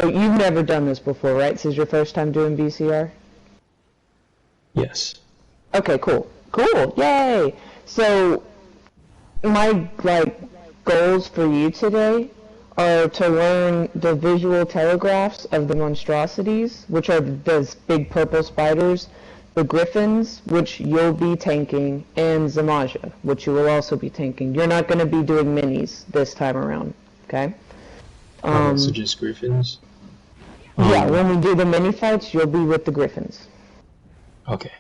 you've never done this before, right? This is your first time doing VCR? Yes. Okay, cool. Cool, yay! So, my, goals for you today are to learn the visual telegraphs of the monstrosities, which are those big purple spiders, the griffins, which you'll be tanking, and Zamaja, which you will also be tanking. You're not going to be doing minis this time around, okay? So just griffins? Yeah, when we do the mini fights, you'll be with the griffins. Okay.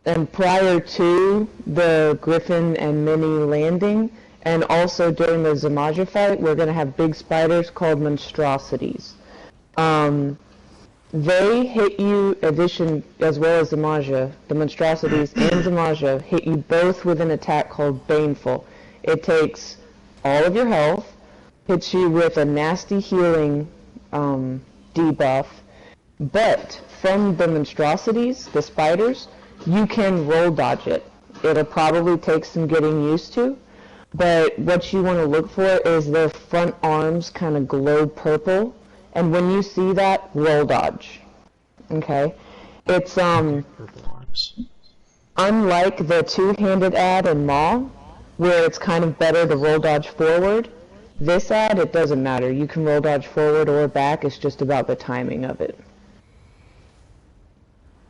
And prior to the griffin and mini landing, and also during the Zamaja fight, we're going to have big spiders called monstrosities. They hit you, as well as Zamaja, the monstrosities and Zamaja hit you both with an attack called Baneful. It takes all of your health, hits you with a nasty healing debuff, but from the monstrosities, the spiders, you can roll dodge it. It'll probably take some getting used to, but what you want to look for is their front arms kind of glow purple, and when you see that, roll dodge. Okay? It's Purple arms. unlike the two-handed ad in Maw, where it's kind of better to roll dodge forward. This ad, it doesn't matter. You can roll dodge forward or back. It's just about the timing of it.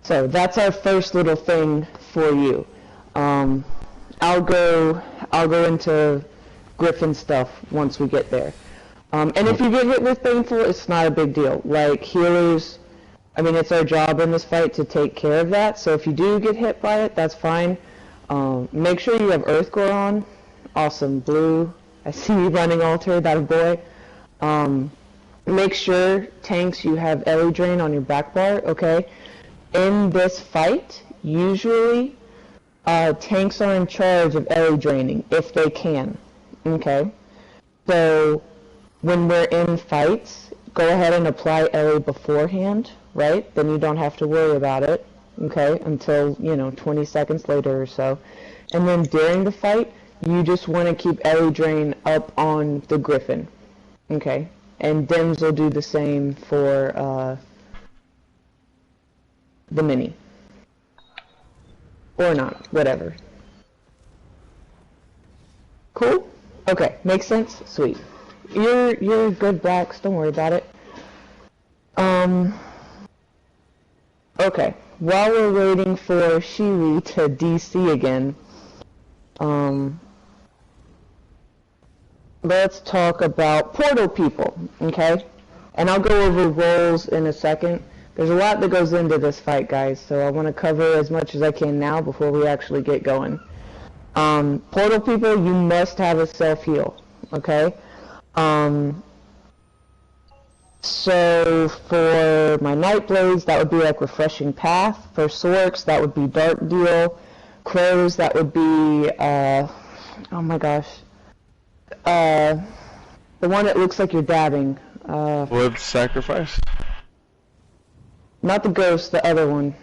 So that's our first little thing for you. I'll go into Griffin stuff once we get there. And if you get hit with Baneful, it's not a big deal. Like, healers, I mean, it's our job in this fight to take care of that. So if you do get hit by it, that's fine. Make sure you have Earthgore on. Awesome. Blue. I see you running Alter, that a boy. Make sure, tanks, you have Ellie Drain on your back bar, okay? In this fight, usually, tanks are in charge of Ellie Draining, if they can, okay? So, when we're in fights, go ahead and apply Ellie beforehand, right? Then you don't have to worry about it, okay? Until, 20 seconds later or so. And then during the fight, you just want to keep Ellie Drain up on the Griffin, okay? And Dims will do the same for the mini. Or not, whatever. Cool? Okay, makes sense? Sweet. You're good, Blacks, don't worry about it. Okay, while we're waiting for Shiri to DC again, let's talk about portal people, okay? And I'll go over roles in a second. There's a lot that goes into this fight, guys, so I want to cover as much as I can now before we actually get going. Portal people, you must have a self-heal, okay? So for my Nightblades, that would be like Refreshing Path. For Sorks, that would be Dark Deal. Crows, that would be, oh my gosh. The one that looks like you're dabbing. Blood Sacrifice? Not the ghost, the other one.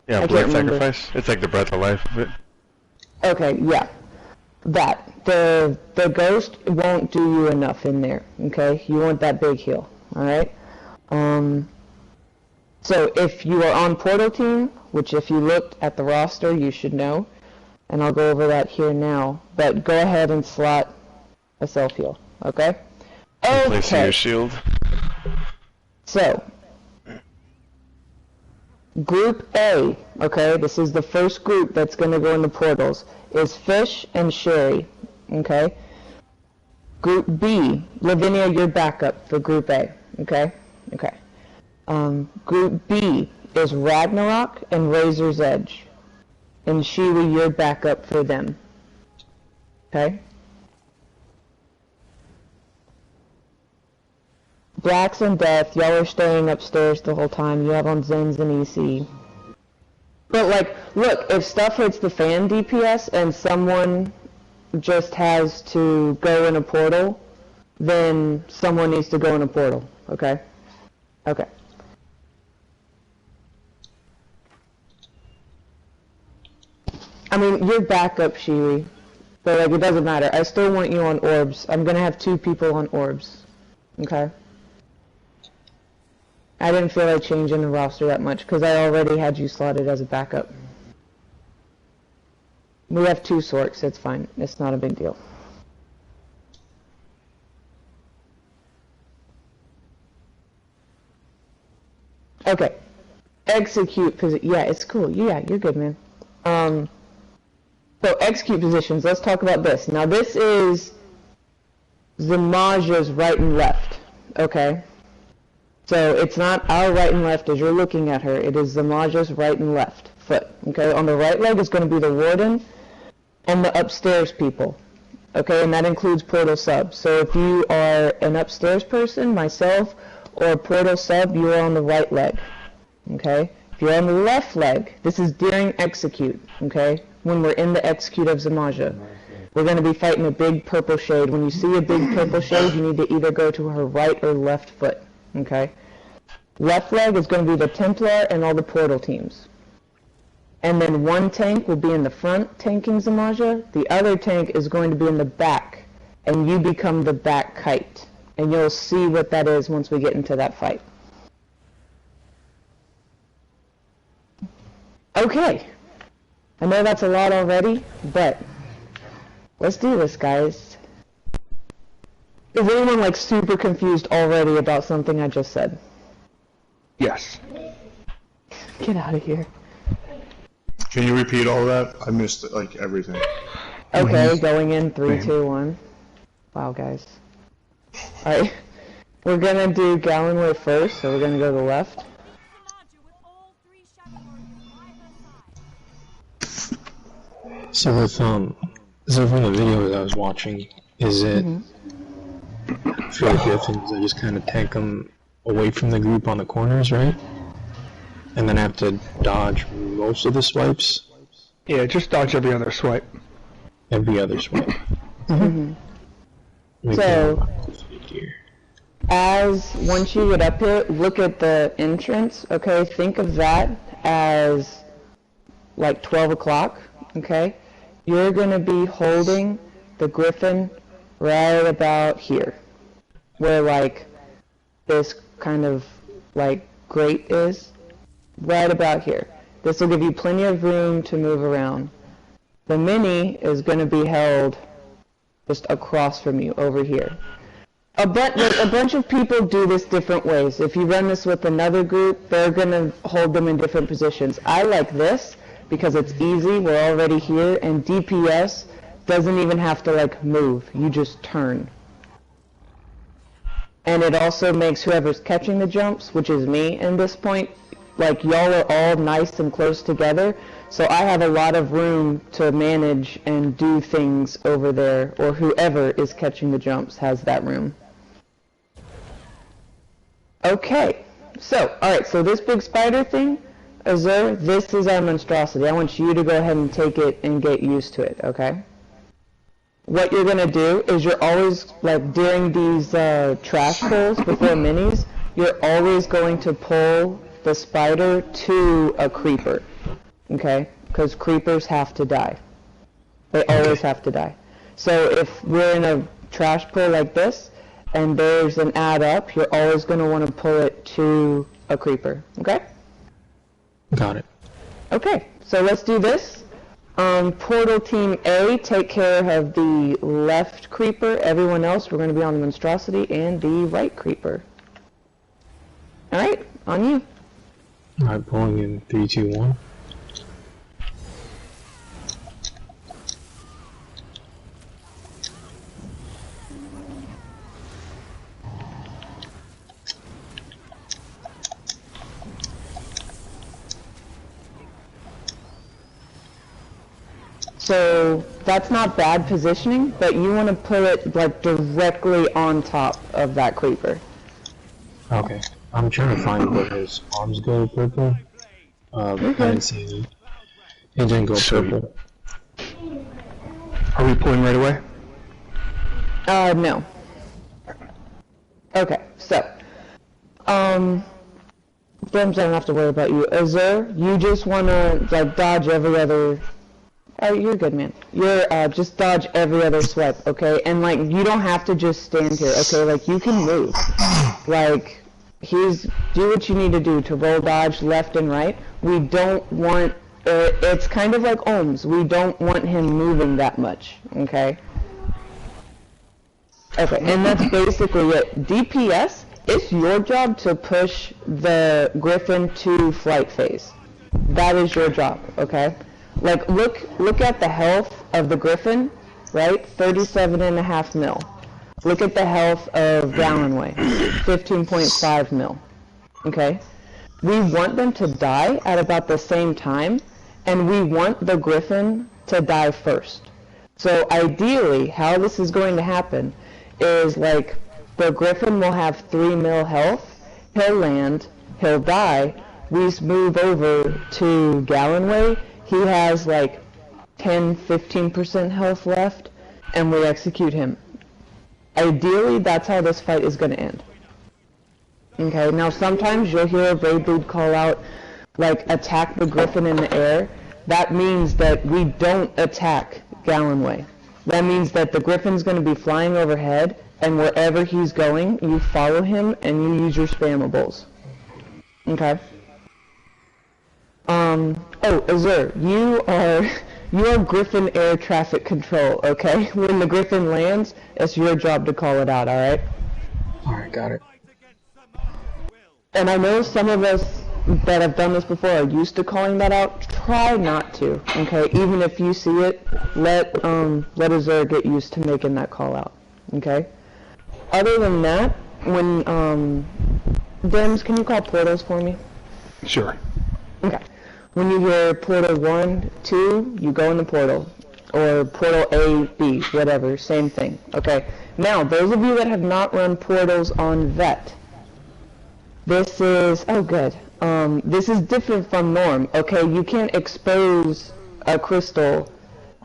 Yeah, Blood Sacrifice. It's like the Breath of Life of it. Okay, yeah. That. The ghost won't do you enough in there, okay? You want that big heal, alright? So if you are on Portal Team, which if you looked at the roster, you should know, and I'll go over that here now, but go ahead and slot a self-heal, okay? Placing your shield. So, Group A, okay, this is the first group that's going to go into portals, is Fish and Sherry, okay? Group B, Lavinia, you're backup for Group A, okay? Okay. Group B is Ragnarok and Razor's Edge, and Shiwi, you're backup for them, okay? Blacks and Death, y'all are staying upstairs the whole time. You have on Zens and EC. But, like, look, if stuff hits the fan DPS and someone just has to go in a portal, then someone needs to go in a portal, okay? Okay. I mean, you're backup, Shiwi. But, like, it doesn't matter. I still want you on orbs. I'm gonna have 2 people on orbs. Okay? I didn't feel like changing the roster that much because I already had you slotted as a backup. We have 2 sorks, it's fine. It's not a big deal. Okay. Execute position. Yeah, it's cool. Yeah, you're good, man. So execute positions. Let's talk about this. Now this is Zamaja's right and left. Okay. So it's not our right and left as you're looking at her. It is Zamaja's right and left foot. Okay. On the right leg is going to be the warden and the upstairs people. Okay, and that includes portal subs. So if you are an upstairs person, myself, or a portal sub, you are on the right leg. Okay? If you're on the left leg, this is during execute, okay? When we're in the execute of Zamaja. We're going to be fighting a big purple shade. When you see a big purple shade, you need to either go to her right or left foot, okay? Left leg is going to be the Templar and all the portal teams. And then one tank will be in the front tanking Zamaja. The other tank is going to be in the back, and you become the back kite. And you'll see what that is once we get into that fight. Okay. I know that's a lot already, but let's do this, guys. Is anyone like super confused already about something I just said? Yes. Get out of here. Can you repeat all that? I missed like everything. Okay, going in 3, 2, 1. Wow, guys. Alright. We're gonna do Gallenway first, so we're gonna go to the left. So from the video that I was watching, is it for the Griffins, I just kind of tank them away from the group on the corners, right? And then have to dodge most of the swipes? Yeah, just dodge every other swipe. Every other swipe. So, once you get up here, look at the entrance, okay? Think of that as like 12 o'clock, okay? You're going to be holding the Griffin right about here, where like this kind of like grate is, right about here. This will give you plenty of room to move around. The mini is going to be held just across from you over here. A bunch of people do this different ways. If you run this with another group, they're going to hold them in different positions. I like this because it's easy, we're already here, and DPS doesn't even have to like move, you just turn. And it also makes whoever's catching the jumps, which is me in this point, like y'all are all nice and close together, so I have a lot of room to manage and do things over there, or whoever is catching the jumps has that room. Okay, so, alright, so this big spider thing, Azur, this is our monstrosity. I want you to go ahead and take it and get used to it, okay? What you're going to do is you're always, like during these trash pulls before minis, you're always going to pull the spider to a creeper, okay? Because creepers have to die. They always have to die. So if we're in a trash pull like this, and there's an add up, you're always going to want to pull it to a creeper, okay? Got it. Okay, so let's do this. Portal Team A, take care of the left creeper. Everyone else, we're going to be on the monstrosity and the right creeper. Alright, on you. Alright, pulling in 3, 2, 1. So that's not bad positioning, but you want to put it like directly on top of that creeper. Okay. I'm trying to find where his arms go purple. I didn't see it. It didn't go purple. Are we pulling right away? No. Okay, so, Brims, I don't have to worry about you. Azur, you just want to, like, dodge every other... Oh, you're good, man. You're, just dodge every other swipe, okay? And, like, you don't have to just stand here, okay? Like, you can move. Like, do what you need to do to roll dodge left and right. We don't want, it's kind of like ohms. We don't want him moving that much, okay? Okay, and that's basically it. DPS, it's your job to push the Griffin to flight phase. That is your job, okay? Like, look at the health of the Griffin, right? 37.5 mil. Look at the health of Gallonway, 15.5 mil, okay? We want them to die at about the same time, and we want the Griffin to die first. So ideally, how this is going to happen is, like, the Griffin will have 3 mil health, he'll land, he'll die, we move over to Gallonway, he has like 10-15% health left, and we execute him. Ideally, that's how this fight is going to end. Okay, now sometimes you'll hear a raid lead call out, like, attack the Griffin in the air. That means that we don't attack Gallonway. That means that the Griffin's going to be flying overhead, and wherever he's going, you follow him and you use your spammables. Okay? Oh, Azur, you are Griffin air traffic control, okay? When the Griffin lands, it's your job to call it out, alright? Alright, got it. And I know some of us that have done this before are used to calling that out. Try not to, okay? Even if you see it, let Azur get used to making that call out, okay? Other than that, when, Dims, can you call portals for me? Sure. Okay. When you hear portal 1, 2, you go in the portal. Or portal A, B, whatever, same thing. Okay. Now, those of you that have not run portals on Vet, this is, oh good, this is different from norm. Okay, you can't expose a crystal,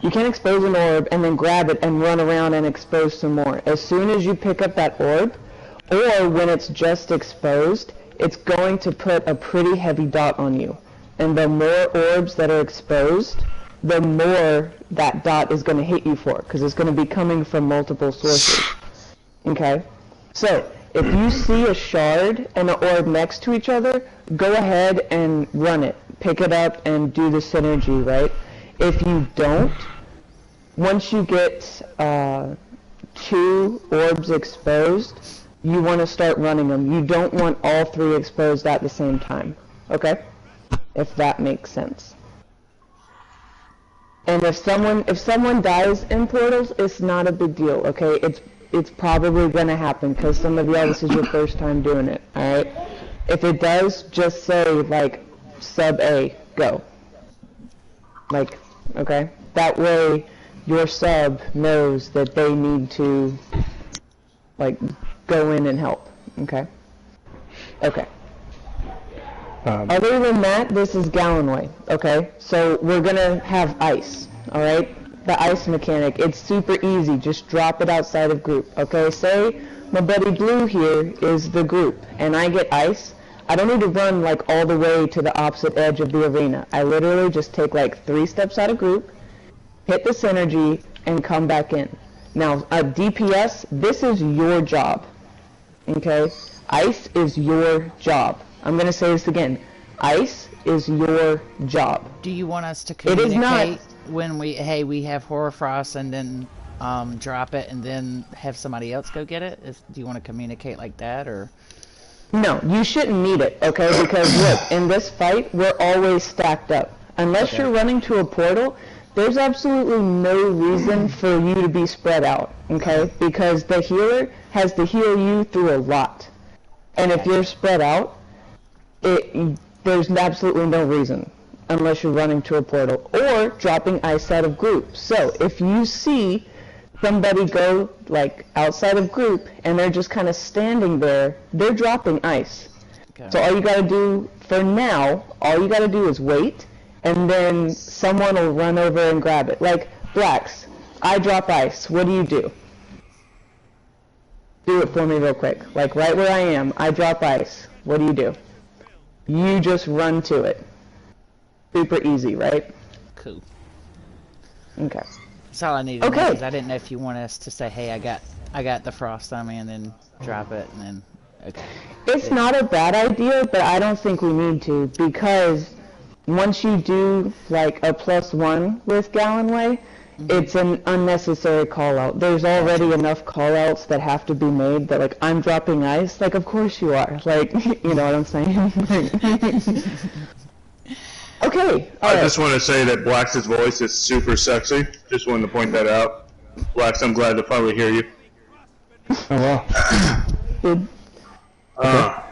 you can't expose an orb and then grab it and run around and expose some more. As soon as you pick up that orb, or when it's just exposed, it's going to put a pretty heavy dot on you. And the more orbs that are exposed, the more that dot is going to hit you for, because it's going to be coming from multiple sources. Okay? So, if you see a shard and an orb next to each other, go ahead and run it. Pick it up and do the synergy, right? If you don't, once you get 2 orbs exposed, you want to start running them. You don't want all 3 exposed at the same time. Okay? If that makes sense. And if someone dies in portals, it's not a big deal, okay? It's probably gonna happen because some of y'all, this is your first time doing it, alright? If it does, just say, like, sub A, go. Like, okay? That way, your sub knows that they need to, like, go in and help, okay? Okay. Other than that, this is Gallonway, okay? So we're gonna have ice, alright? The ice mechanic, it's super easy, just drop it outside of group, okay? Say my buddy Blue here is the group, and I get ice. I don't need to run like all the way to the opposite edge of the arena. I literally just take like 3 steps out of group, hit the synergy, and come back in. Now, DPS, this is your job, okay? Ice is your job. I'm going to say this again. Ice is your job. Do you want us to communicate when we have Horrorfrost and then drop it and then have somebody else go get it? Do you want to communicate like that, or? No, you shouldn't need it, okay? Because look, in this fight, we're always stacked up. Unless you're running to a portal, there's absolutely no reason for you to be spread out, okay? Because the healer has to heal you through a lot. And if you're spread out, there's absolutely no reason unless you're running to a portal or dropping ice out of group. So if you see somebody go like outside of group and they're just kind of standing there, they're dropping ice. Okay. So all you gotta do for now, all you gotta do is wait, and then someone will run over and grab it. Like, Blacks, I drop ice, what do you do? Do it for me real quick. Like right where I am, I drop ice, what do you do? You just run to it. Super easy, right? Cool. Okay. That's all I needed to know, because I didn't know if you want us to say, hey, I got the frost on me, and then drop it, and then Okay. It's not a bad idea, but I don't think we need to, because once you do like a +1 with Gallonway, it's an unnecessary call out. There's already enough call outs that have to be made that, like, I'm dropping ice. Like, of course you are. Like, you know what I'm saying? Okay. I just want to say that Black's voice is super sexy. Just wanted to point that out. Blax, I'm glad to finally hear you. Oh wow.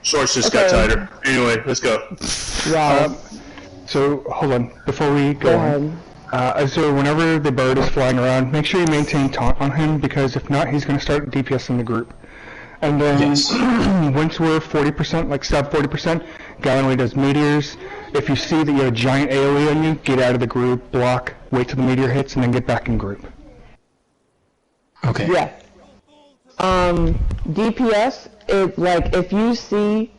Shorts just got tighter. Anyway, let's go. Wow. So hold on, before we go on. So whenever the bird is flying around, make sure you maintain taunt on him, because if not, he's going to start DPS in the group. And then once we're 40%, like sub 40%, Gallonway does meteors. If you see that you have a giant AoE on you, get out of the group, block, wait till the meteor hits, and then get back in group. Okay. Yeah. DPS, like, if you see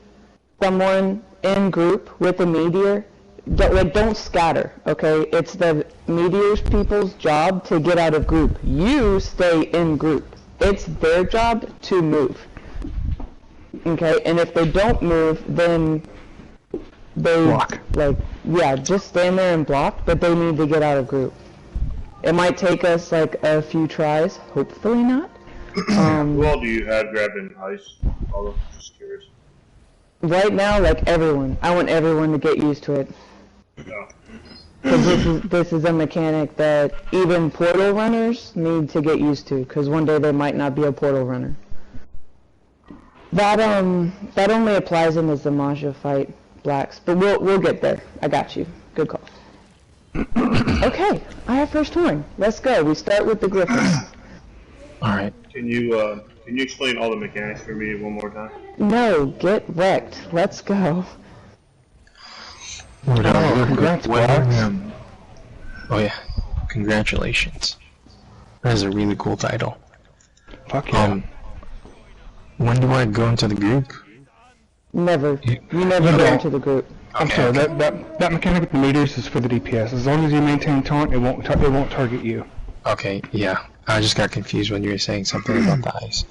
someone in group with a meteor, don't scatter, okay? It's the meteors people's job to get out of group. You stay in group. It's their job to move. Okay, and if they don't move, then they block. Like, yeah, just stand there and block, but they need to get out of group. It might take us like a few tries, hopefully not. Who all do you have grabbing ice? I'm just curious. Right now, like, everyone. I want everyone to get used to it. No. Because this is a mechanic that even portal runners need to get used to, because one day there might not be a portal runner. That only applies in the Zamaja fight, Blacks, but we'll get there. I got you. Good call. Okay, I have first horn. Let's go. We start with the Griffin. All right. Can you explain all the mechanics for me one more time? No, get wrecked. Let's go. Congrats, Blacks. Oh yeah, congratulations. That is a really cool title. Fuck yeah. When do I go into the group? Never. You never go into the group. I'm sorry. That mechanic with the meters is for the DPS. As long as you maintain taunt, it won't target you. Okay. Yeah. I just got confused when you were saying something about the ice.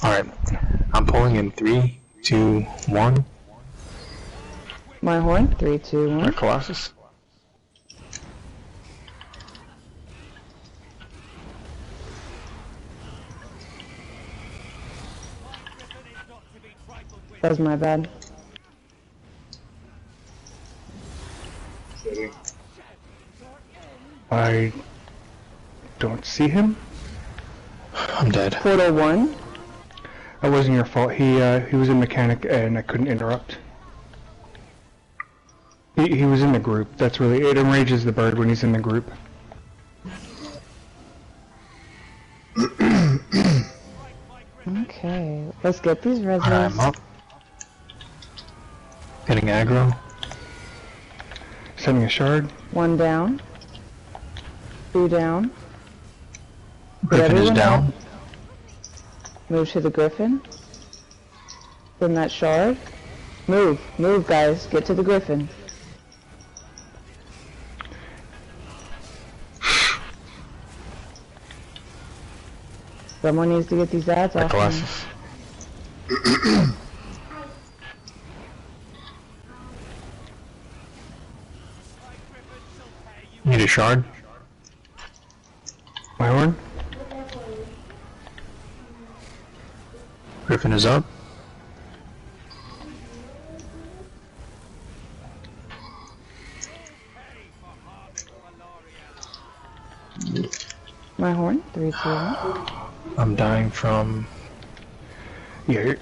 All right. I'm pulling in 3, 2, 1. My horn. 3, 2, 1. My Colossus. That was my bad. I don't see him. I'm dead. Portal 1. That wasn't your fault. He was in mechanic and I couldn't interrupt. He was in the group. That's really it. Enrages the bird when he's in the group. Okay, let's get these reses. I'm up. Getting aggro. Sending a shard. 1 down. 2 down. Griffin is down. Up. Move to the Griffin. Send that shard. Move, guys. Get to the Griffin. Someone needs to get these ads My off. Colossus. Need a shard. My horn. Griffin is up. My horn. 3, 2, 1. I'm dying from... Yeah,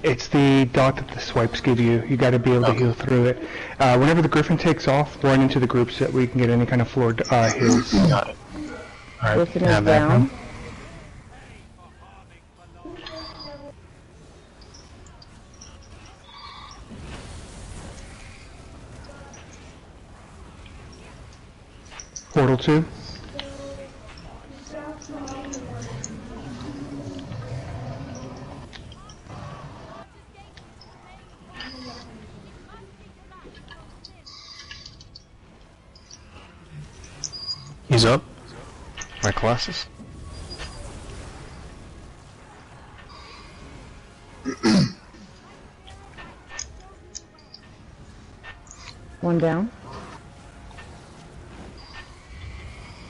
it's the dot that the swipes give you. You got to be able to heal through it. Whenever the Griffin takes off, run into the group so that we can get any kind of floor heals. Got it. Alright, Griffin is down. Portal 2. He's up. My Colossus. One down.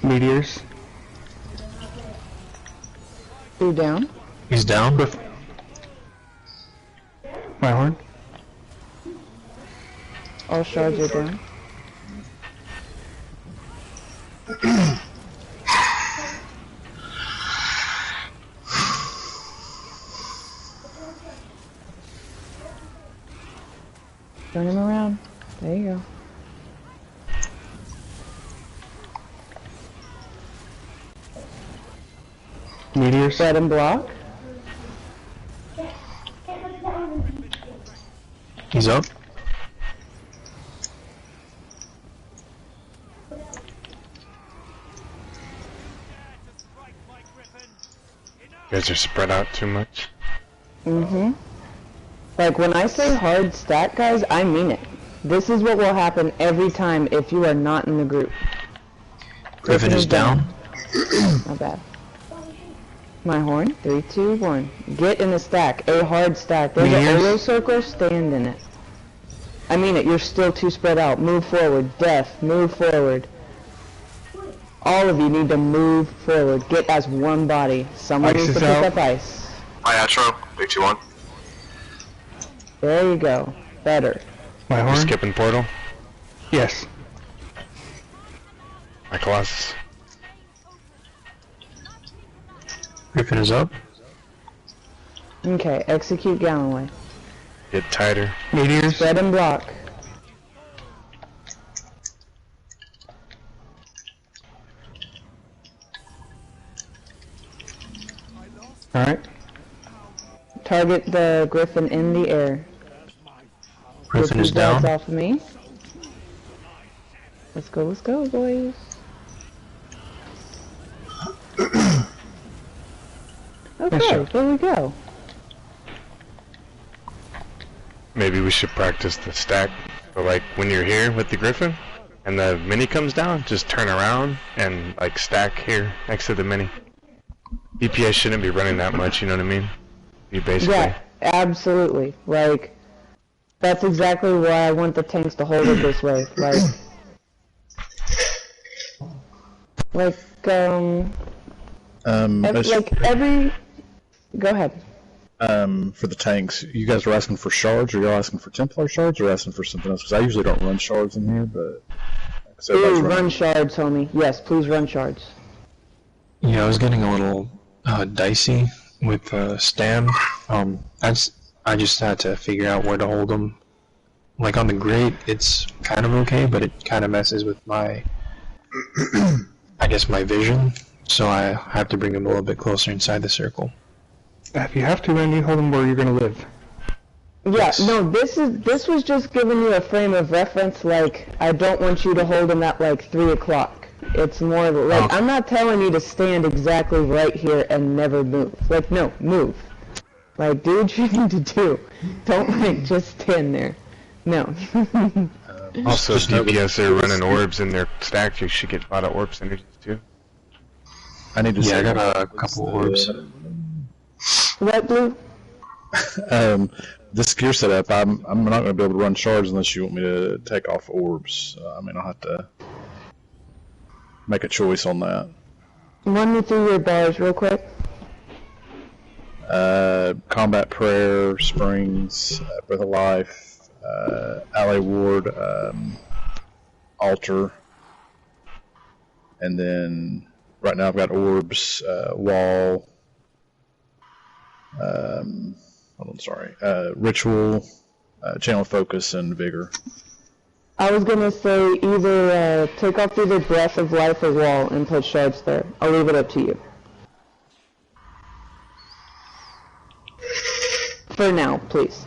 Meteors. 2 down. He's down. My horn. All shards are down. Turn him around. There you go. Meteors. Set and block. He's up. You guys are spread out too much. Mm-hmm. Like, when I say hard stack, guys, I mean it. This is what will happen every time if you are not in the group. Griffin is down. Not bad. My horn. 3, 2, 1. Get in the stack. A hard stack. There's an arrow circle. Stand in it. I mean it. You're still too spread out. Move forward. Death. Move forward. All of you need to move forward. Get as one body. Someone needs to pick up ice. Hi, Atro. 321. There you go. Better. My horn. You're skipping portal. Yes. My Colossus. Griffin is up. Okay. Execute Galloway. Get tighter. Meteors. Spread and block. Alright. Target the Griffin in the air. Griffin is down. Off of me. Let's go, boys. Okay, there we go. Maybe we should practice the stack. But like when you're here with the Griffin and the mini comes down, just turn around and like stack here next to the mini. DPS shouldn't be running that much, you know what I mean? You basically. Yeah, absolutely. Like, that's exactly why I want the tanks to hold it this way. Go ahead. For the tanks, you guys are asking for shards, or you're asking for Templar shards, or asking for something else? Because I usually don't run shards in here, but... Ooh, run shards, homie. Yes, please run shards. Yeah, I was getting a little dicey with Stam. I just had to figure out where to hold them. Like on the grate, it's kind of okay, but it kind of messes with my, I guess, my vision. So I have to bring them a little bit closer inside the circle. If you have to, Andy, hold them where you're gonna live. Yeah, yes. No, this was just giving you a frame of reference. Like, I don't want you to hold them at like 3 o'clock. It's more like, I'm not telling you to stand exactly right here and never move. Like, no, move. Like, do what you need to do. Don't, like, just stand there. No. Also, DPS are running orbs in their stack. You should get a lot of orb synergies, too. I need to I got a couple orbs. What, Blue? This gear setup, I'm not going to be able to run shards unless you want me to take off orbs. I mean, I'll have to make a choice on that. Run me through your bars real quick. Combat Prayer, Springs, Breath of Life, Alley Ward, Altar, and then right now I've got Orbs, Wall, Ritual, Channel Focus, and Vigor. I was gonna say either take off either Breath of Life or Wall and put shards there. I'll leave it up to you. For now, please.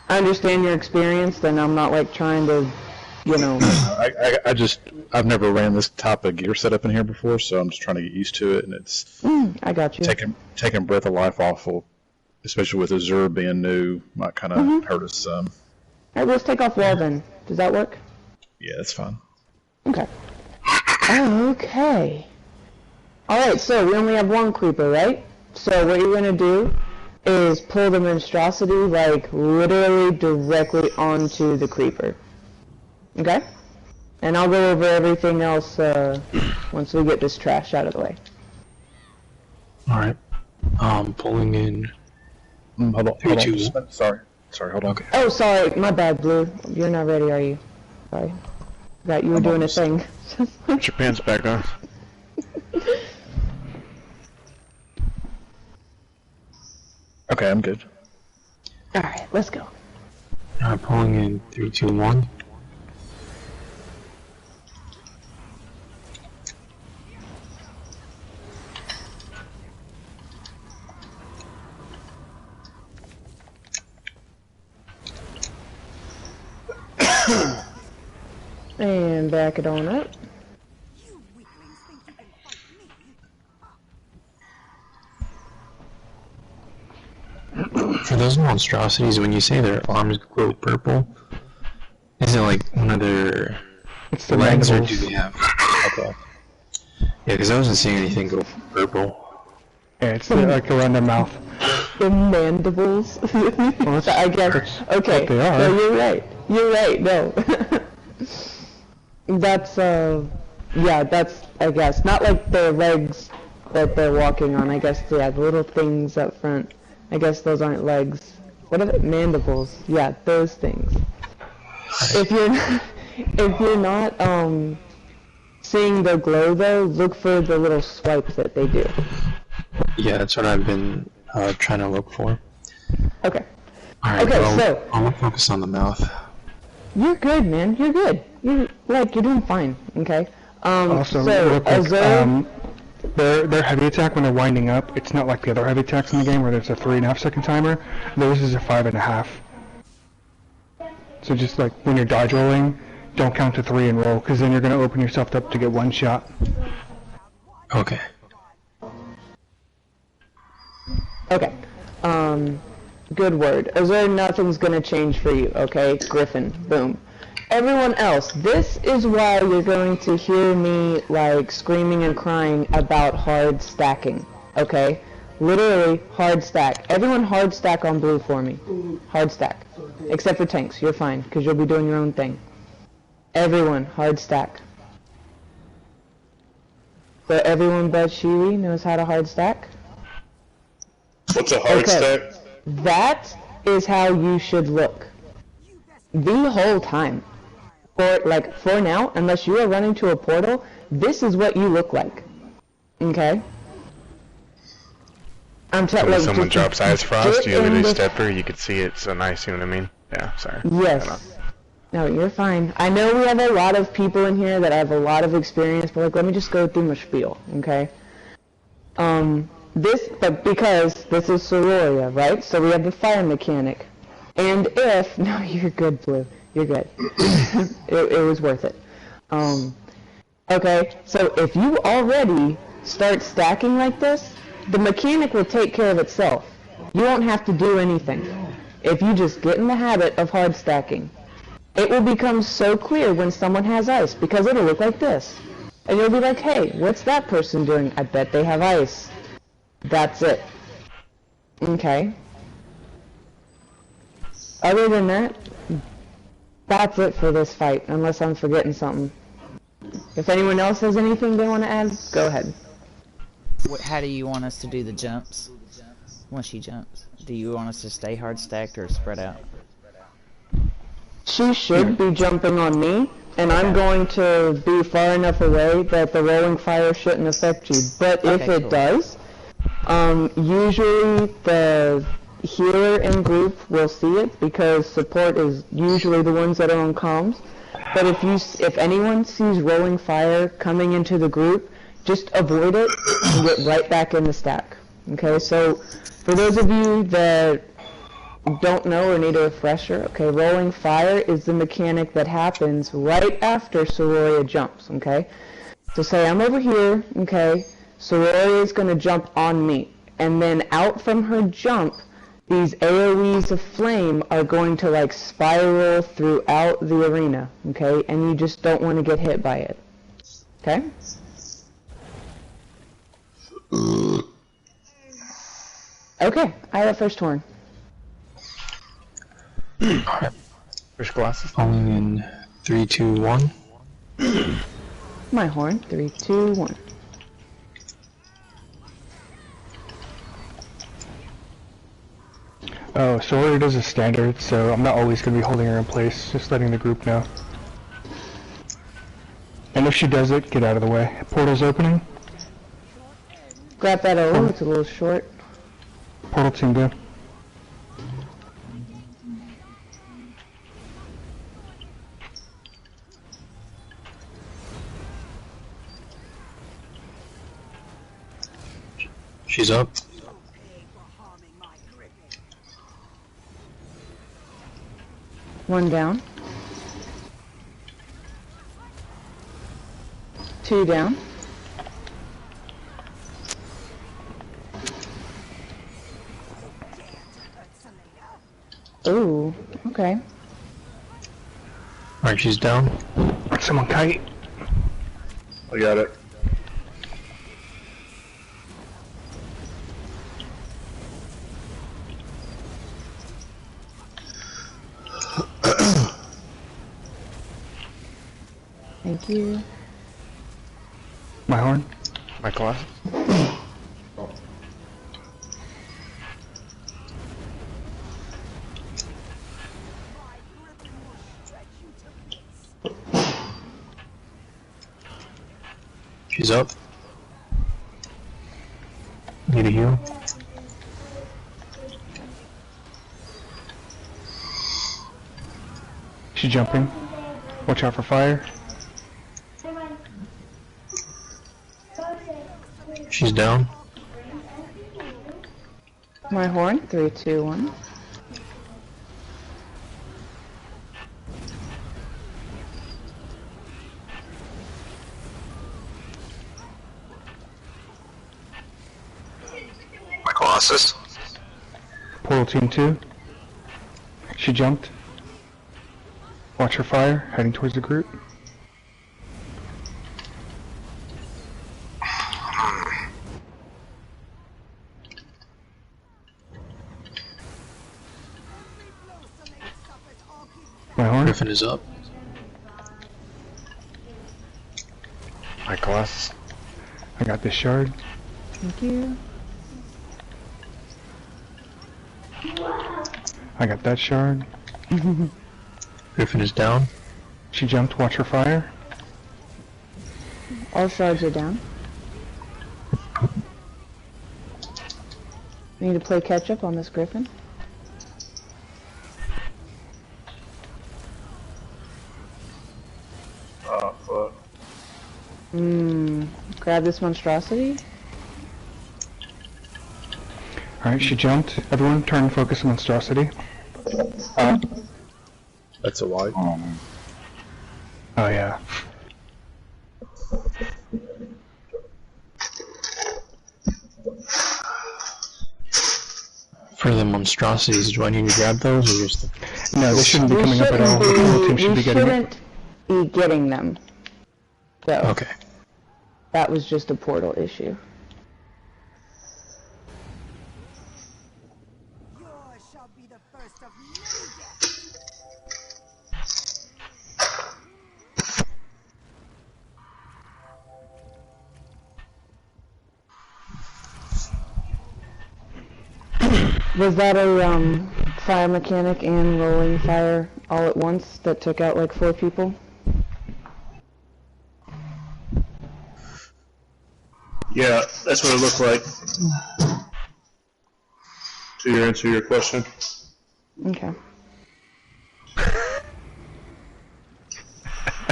I understand your experience, and I'm not like trying to, you know. I've never ran this type of gear setup in here before, so I'm just trying to get used to it, and it's. I got you. Taking Breath of Life off, especially with Azure being new, might kind of hurt us some. Alright, let's take off Wall then. Does that work? Yeah, that's fine. Okay. Okay. Alright, so we only have one creeper, right? So what you're gonna do is pull the monstrosity, like, literally directly onto the creeper. Okay? And I'll go over everything else once we get this trash out of the way. Alright. Pulling in. Hold on. 3, 2, 1. Sorry, hold on. Okay. Oh, sorry, my bad, Blue. You're not ready, are you? Sorry. That you were doing a thing. Put your pants back on. Okay, I'm good. Alright, let's go. Pulling in 3, 2, 1. And back it on up. For those monstrosities, when you say their arms glow purple, is it like one of their legs, or do they have? Okay. Yeah, because I wasn't seeing anything go purple. Yeah, it's like around their mouth. The mandibles. I guess. Okay. They are. No, you're right. You're right. No. That's yeah. That's, I guess, not like their legs that they're walking on. I guess yeah, the little things up front. I guess those aren't legs. What are they? Mandibles. Yeah, those things. If you're not seeing the glow though, look for the little swipes that they do. Yeah, that's what I've been trying to look for. Okay. Alright, Okay, well, so I'll focus on the mouth. you're good, man. You're good. You're doing fine. Okay. Also, so real quick, their heavy attack when they're winding up, it's not like the other heavy attacks in the game where there's a 3.5 second timer. Theirs is a 5.5. So just like when you're dodge rolling, don't count to 3 and roll, because then you're going to open yourself up to get one shot. Okay. Okay. Good word. Azure, nothing's gonna change for you, okay? Griffin, boom. Everyone else, this is why you're going to hear me, like, screaming and crying about hard stacking, okay? Literally, hard stack. Everyone hard stack on blue for me. Hard stack. Except for tanks, you're fine, because you'll be doing your own thing. Everyone, hard stack. So everyone but Shiwi knows how to hard stack? What's a hard stack? That is how you should look. The whole time. For now, unless you are running to a portal, this is what you look like. Okay? I'm telling When someone drops Ice Frost, you literally stepper, you could see it so nice, you know what I mean? Yeah, sorry. Yes. No, you're fine. I know we have a lot of people in here that have a lot of experience, but like, let me just go through my spiel, okay? But because this is Sororia, right? So we have the fire mechanic. And if, no, you're good, Blue. You're good. it was worth it. Okay, so if you already start stacking like this, the mechanic will take care of itself. You won't have to do anything. If you just get in the habit of hard stacking, it will become so clear when someone has ice, because it'll look like this. And you'll be like, hey, what's that person doing? I bet they have ice. That's it. Okay. Other than that, that's it for this fight, unless I'm forgetting something. If anyone else has anything they want to add, go ahead. How do you want us to do the jumps? When she jumps, do you want us to stay hard stacked or spread out? She should be jumping on me, and I'm going to be far enough away that the rolling fire shouldn't affect you. But if it does, usually the healer in group will see it, because support is usually the ones that are on comms. But if anyone sees rolling fire coming into the group, just avoid it and get right back in the stack. Okay, so for those of you that don't know or need a refresher, okay, rolling fire is the mechanic that happens right after Sororia jumps, okay? So say I'm over here, okay, Sororia is going to jump on me, and then out from her jump, these AoEs of flame are going to like spiral throughout the arena, okay? And you just don't want to get hit by it, okay? Okay, I have first turn. First glasses. Falling in 3, 2, 1. My horn. 3, 2, 1. Oh, Sora does a standard, so I'm not always going to be holding her in place, just letting the group know. And if she does it, get out of the way. Portal's opening. Grab that O, it's a little short. Portal team go. She's up. One down. 2 down. Ooh, okay. Alright, she's down. Someone kite. I got it. Thank you. My horn. My class. She's up. Need a heal. She's jumping. Watch out for fire. She's down. My horn. 3, 2, 1. My Colossus. Portal team 2. She jumped. Watch her fire, heading towards the group. My horn. Griffin is up. My class. I got this shard. Thank you. I got that shard. Griffin is down. She jumped, watch her fire. All shards are down. We need to play catch up on this Griffin. Oh, fuck. Grab this monstrosity. Alright, she jumped. Everyone turn and focus on monstrosity. That's a white. Oh yeah. For the monstrosities, do I need to grab those or just No, they shouldn't be We coming up at all. The portal team should we be getting it. shouldn't be getting them. So, Okay. that was just a portal issue. Yours shall be the first of many Was that a fire mechanic and rolling fire all at once that took out like 4 people? Yeah, that's what it looked like. To answer your question. Okay. I'm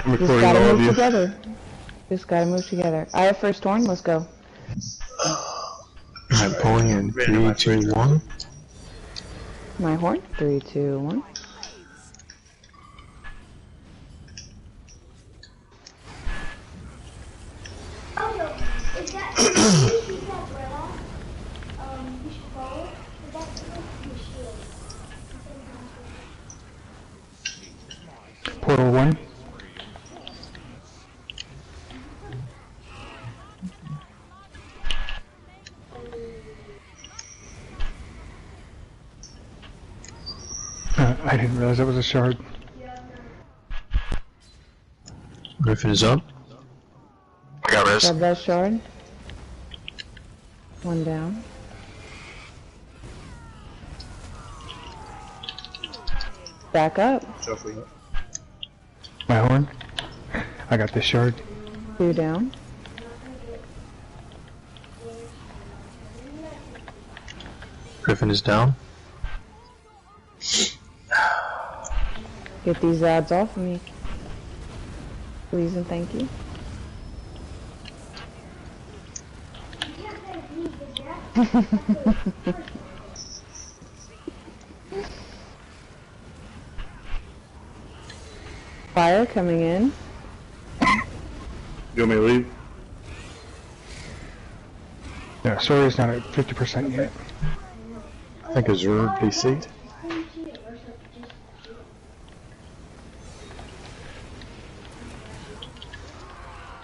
Just recording gotta all of move you. together. Just gotta move together. I have first horn, let's go. Alright, pulling in 3, 2, 1. My horn. 3, 2, 1. Portal 1. I didn't realize that was a shard. Griffin is up. I got res. Grab that shard. One down. Back up. My horn. I got this shard. 2 down. Griffin is down. Get these ads off of me. Please and thank you. Fire coming in. You want me to leave? Yeah, Sawyer's not at 50% yet. I think Azure DC'd.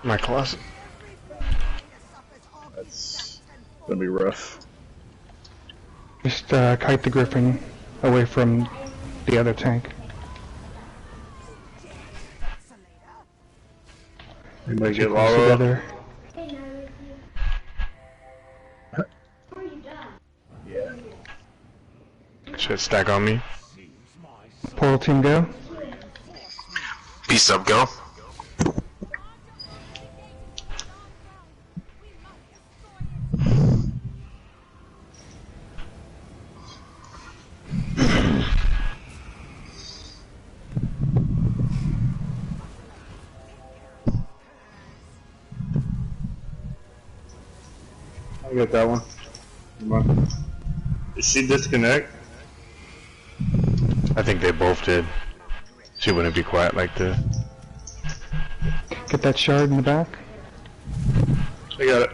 My closet. That's gonna be rough. Just kite the Griffin away from the other tank. Anybody get Close Lalo? together. Should stack on me. Portal team go. Peace up, go. I got that one. Come on. Did she disconnect? I think they both did. She wouldn't be quiet like this. Get that shard in the back. I got it.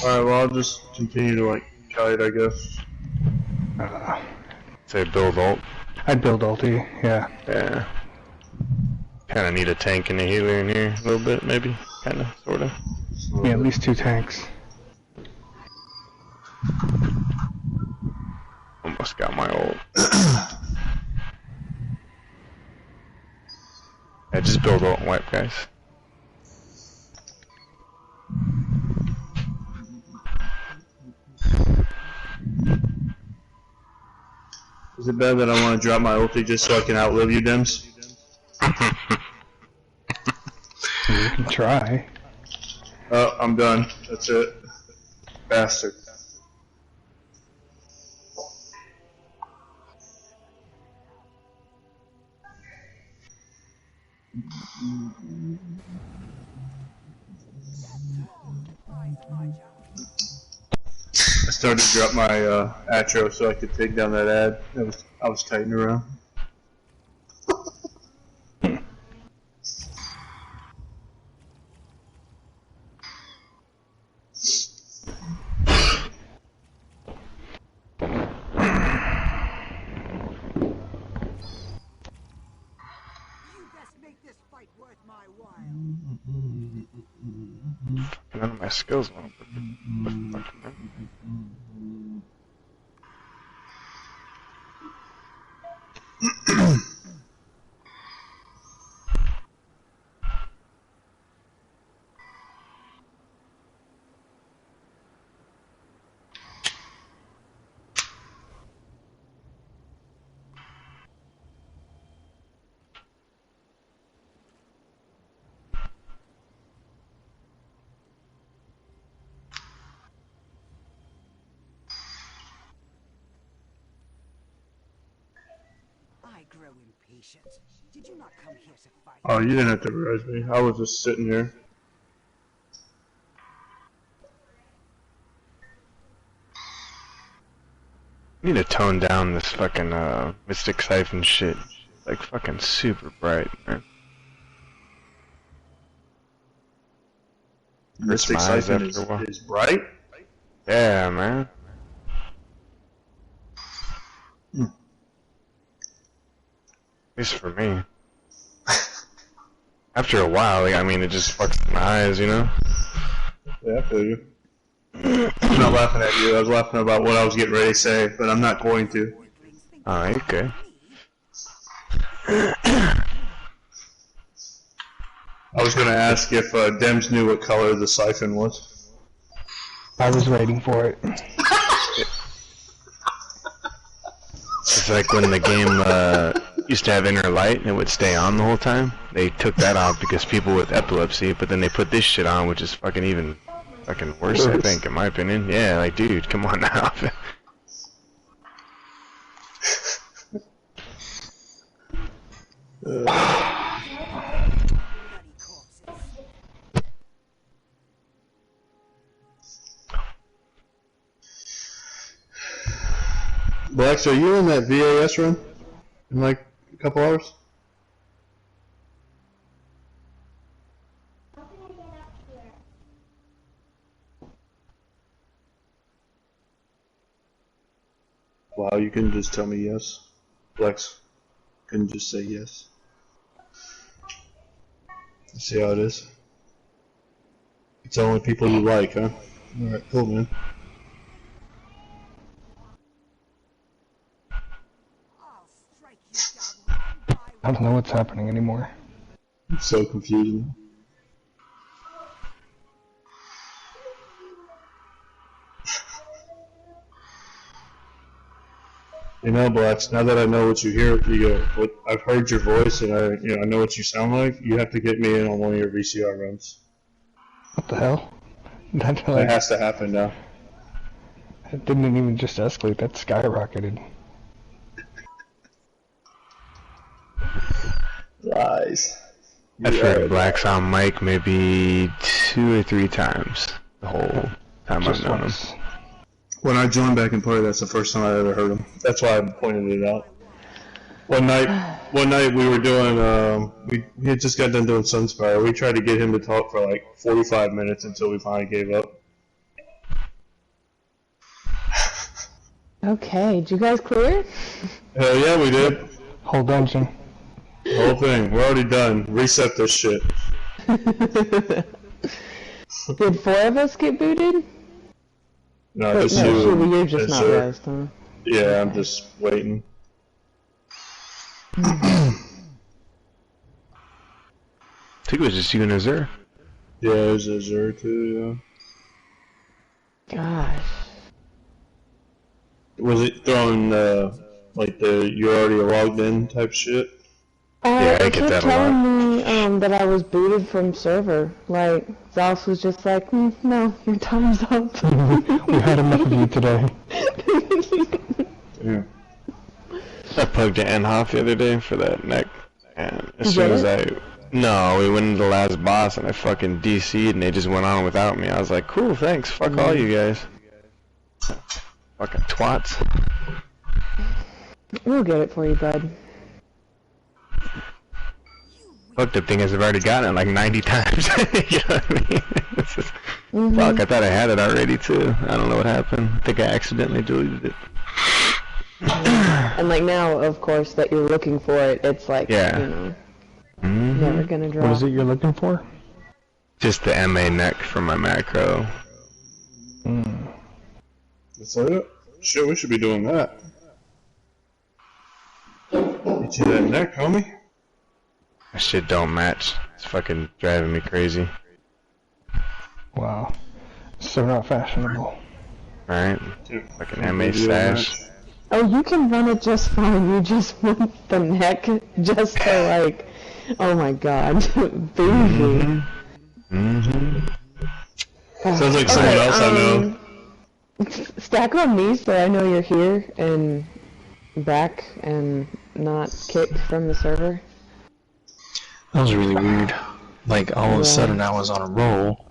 Alright, well I'll just continue to like kite, I guess. Say build ult. I'd build ulti, yeah. Yeah. Kinda need a tank and a healer in here a little bit, maybe. Kinda, sorta. Yeah, at least 2 tanks. Almost got my ult. Yeah, just build ult and wipe, guys. Is it bad that I want to drop my ulti just so I can outlive you, Dims? You can try. Oh, I'm done. That's it. Bastard. I started to drop my atro so I could take down that ad. I was kiting around. None of my skills won't. What the fuck, man? I grow impatient. Did you not come here to fight? Oh, you didn't have to res me. I was just sitting here. Need to tone down this fucking Mystic Siphon shit. Like fucking super bright, man. Hurts Mystic my eyes Siphon after a while. is bright? Yeah, man. At least for me. After a while, like, I mean, it just fucks my eyes, you know? Yeah, I feel you. I'm not laughing at you. I was laughing about what I was getting ready to say, but I'm not going to. Alright, okay. I was going to ask if Dems knew what color the siphon was. I was waiting for it. It's like when the game used to have inner light and it would stay on the whole time. They took that off because people with epilepsy, but then they put this shit on, which is fucking even fucking worse, I think, in my opinion. Yeah, like, dude, come on now. Blax, are you in that VAS run in like a couple hours? Wow, you can just tell me yes. Blax, couldn't just say yes. See how it is? It's only people you like, huh? Alright, cool, man. I don't know what's happening anymore. It's so confusing. You know, Blacks, now that I know what you hear, I've heard your voice and I know what you sound like. You have to get me in on one of your VCR runs. What the hell? That has to happen now. It didn't even just escalate, that skyrocketed. Lies. I've heard Blacks on mic maybe 2 or 3 times the whole time I've known him. When I joined back in play, that's the first time I ever heard him. That's why I pointed it out. One night we were doing, we had just got done doing Sunspire. We tried to get him to talk for like 45 minutes until we finally gave up. Okay, did you guys clear? Hell yeah, we did. Whole dungeon. The whole thing. We're already done. Reset this shit. Did 4 of us get booted? No, Wait, just no, you. you're just not rest, huh? Yeah, I'm just waiting. I think it was just you and Azure. Yeah, it was Azure too, yeah. Gosh. Was it throwing, like the you're already logged in type shit? Yeah, I get that a lot. It kept telling me that I was booted from server. Like, Zos was just like, no, your time's up. We had enough of you today. Yeah. I plugged in NHOF the other day for that neck, and as soon as no, we went into the last boss and I fucking DC'd and they just went on without me. I was like, cool, thanks, fuck all you guys. Fucking twats. We'll get it for you, bud. Fuck, the thing is, I've already gotten it like 90 times. You know what I mean? It's just, fuck, I thought I had it already too. I don't know what happened. I think I accidentally deleted it. And like now, of course, that you're looking for it, it's like, you know, never gonna drop. What is it you're looking for? Just the MA neck from my macro. That's it? Shit, we should be doing that. Get you that neck, homie. That shit don't match. It's fucking driving me crazy. Wow. So not fashionable. Alright? Fucking MA stash. Oh, you can run it just fine. You just want the neck just to like, oh my god, bougie. Sounds like someone else I know. Stack on me so I know you're here and back and not kicked from the server. That was really weird. Like, all of a sudden I was on a roll.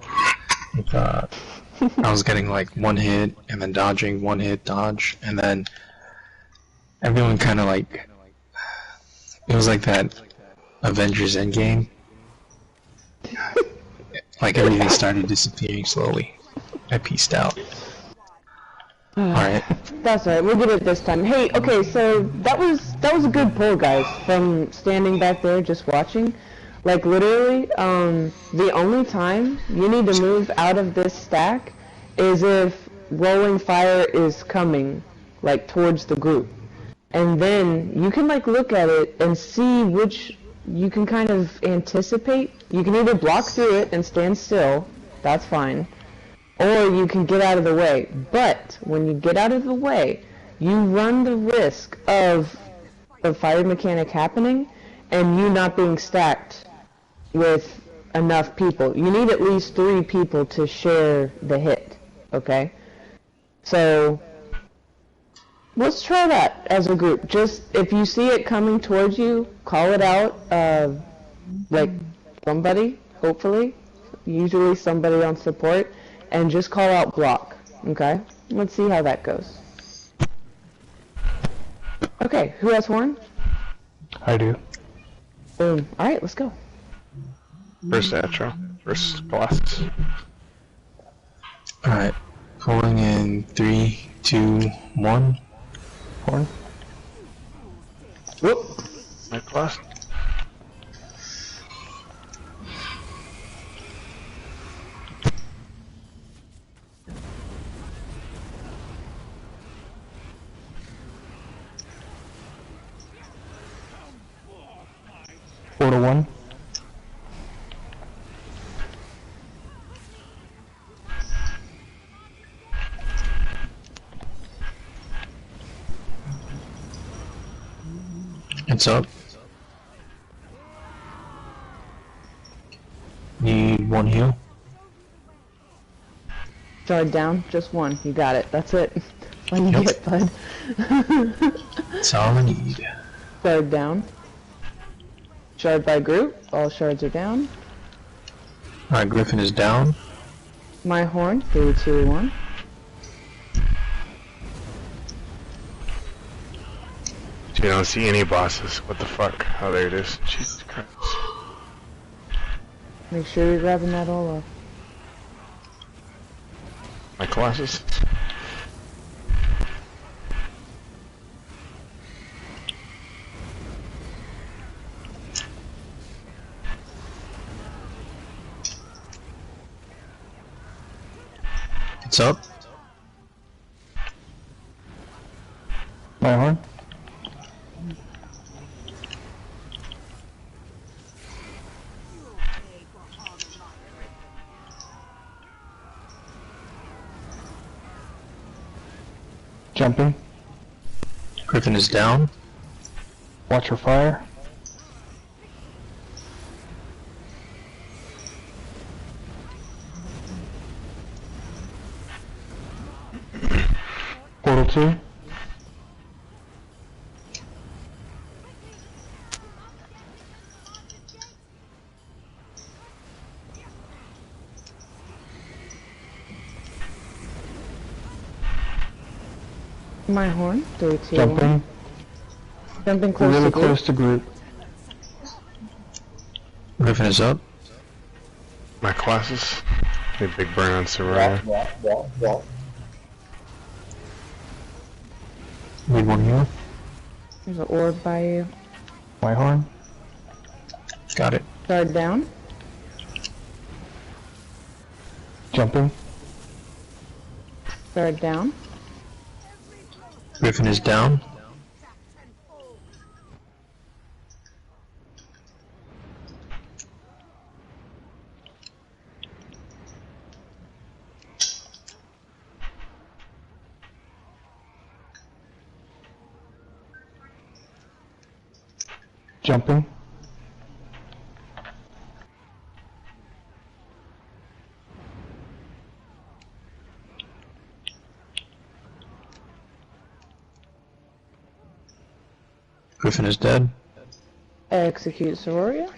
I was getting like 1 hit, and then dodging, 1 hit, dodge, and then everyone kind of like... It was like that Avengers Endgame. Like, everything started disappearing slowly. I peaced out. Alright. That's alright, we'll get it this time. Hey, okay, so that was a good pull, guys, from standing back there just watching. Like, literally, the only time you need to move out of this stack is if rolling fire is coming, like, towards the group. And then you can, like, look at it and see which you can kind of anticipate. You can either block through it and stand still, that's fine, or you can get out of the way. But when you get out of the way, you run the risk of the fire mechanic happening and you not being stacked with enough people. You need at least 3 people to share the hit, okay? So let's try that as a group. Just, if you see it coming towards you, call it out, like, somebody, hopefully, usually somebody on support, and just call out block, okay? Let's see how that goes. Okay, who has horn? I do. Boom. Alright, let's go. First Atro. First Colossus. Alright. Pulling in 3, 2, 1. Horn. Whoop! My Colossus. Four to 1. It's up. Need 1 heal. Shard down, just 1. You got it. That's it. That's all you get, bud. That's all I need. Shard down. Shard by group. All shards are down. Alright, Griffin is down. My horn. 3, 2, 1. You don't see any bosses. What the fuck? Oh, there it is. Jesus Christ. Make sure you're grabbing that all up. My Colossus. It's up. My horn. Jumping. Griffin is down. Watch your fire. Portal 2. My horn. 3, 2, 1. Jumping. Jumping close Really to group. close to group. Griffin is up. My Colossus. Need a big burn on Soraya. Need 1 heal. There's an orb by you. My horn. Got it. Shard down. Jumping. Shard down. Griffin is down. Jumping. Griffin is dead. Execute Sororia.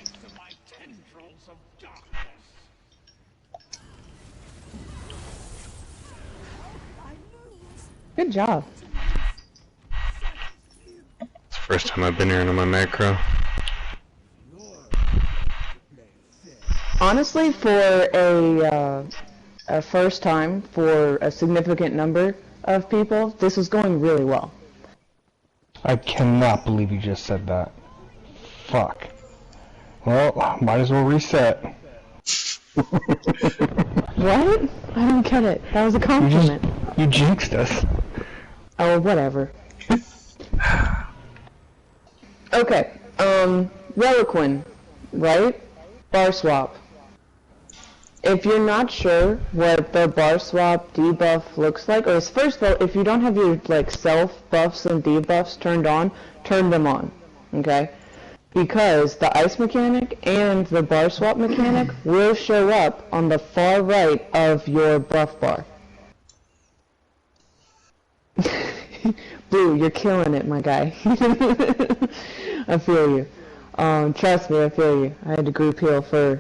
Good job. It's the first time I've been here in my macro. Honestly, for a first time for a significant number of people, this is going really well. I cannot believe you just said that. Fuck. Well, might as well reset. What? I don't get it. That was a compliment. You jinxed us. Oh, whatever. Okay, Reliquin, right? Bar swap. If you're not sure what the bar swap debuff looks like, or first of all, if you don't have your like self buffs and debuffs turned on, turn them on, okay? Because the ice mechanic and the bar swap mechanic will show up on the far right of your buff bar. Blue, you're killing it, my guy. I feel you. Trust me, I feel you. I had to group heal for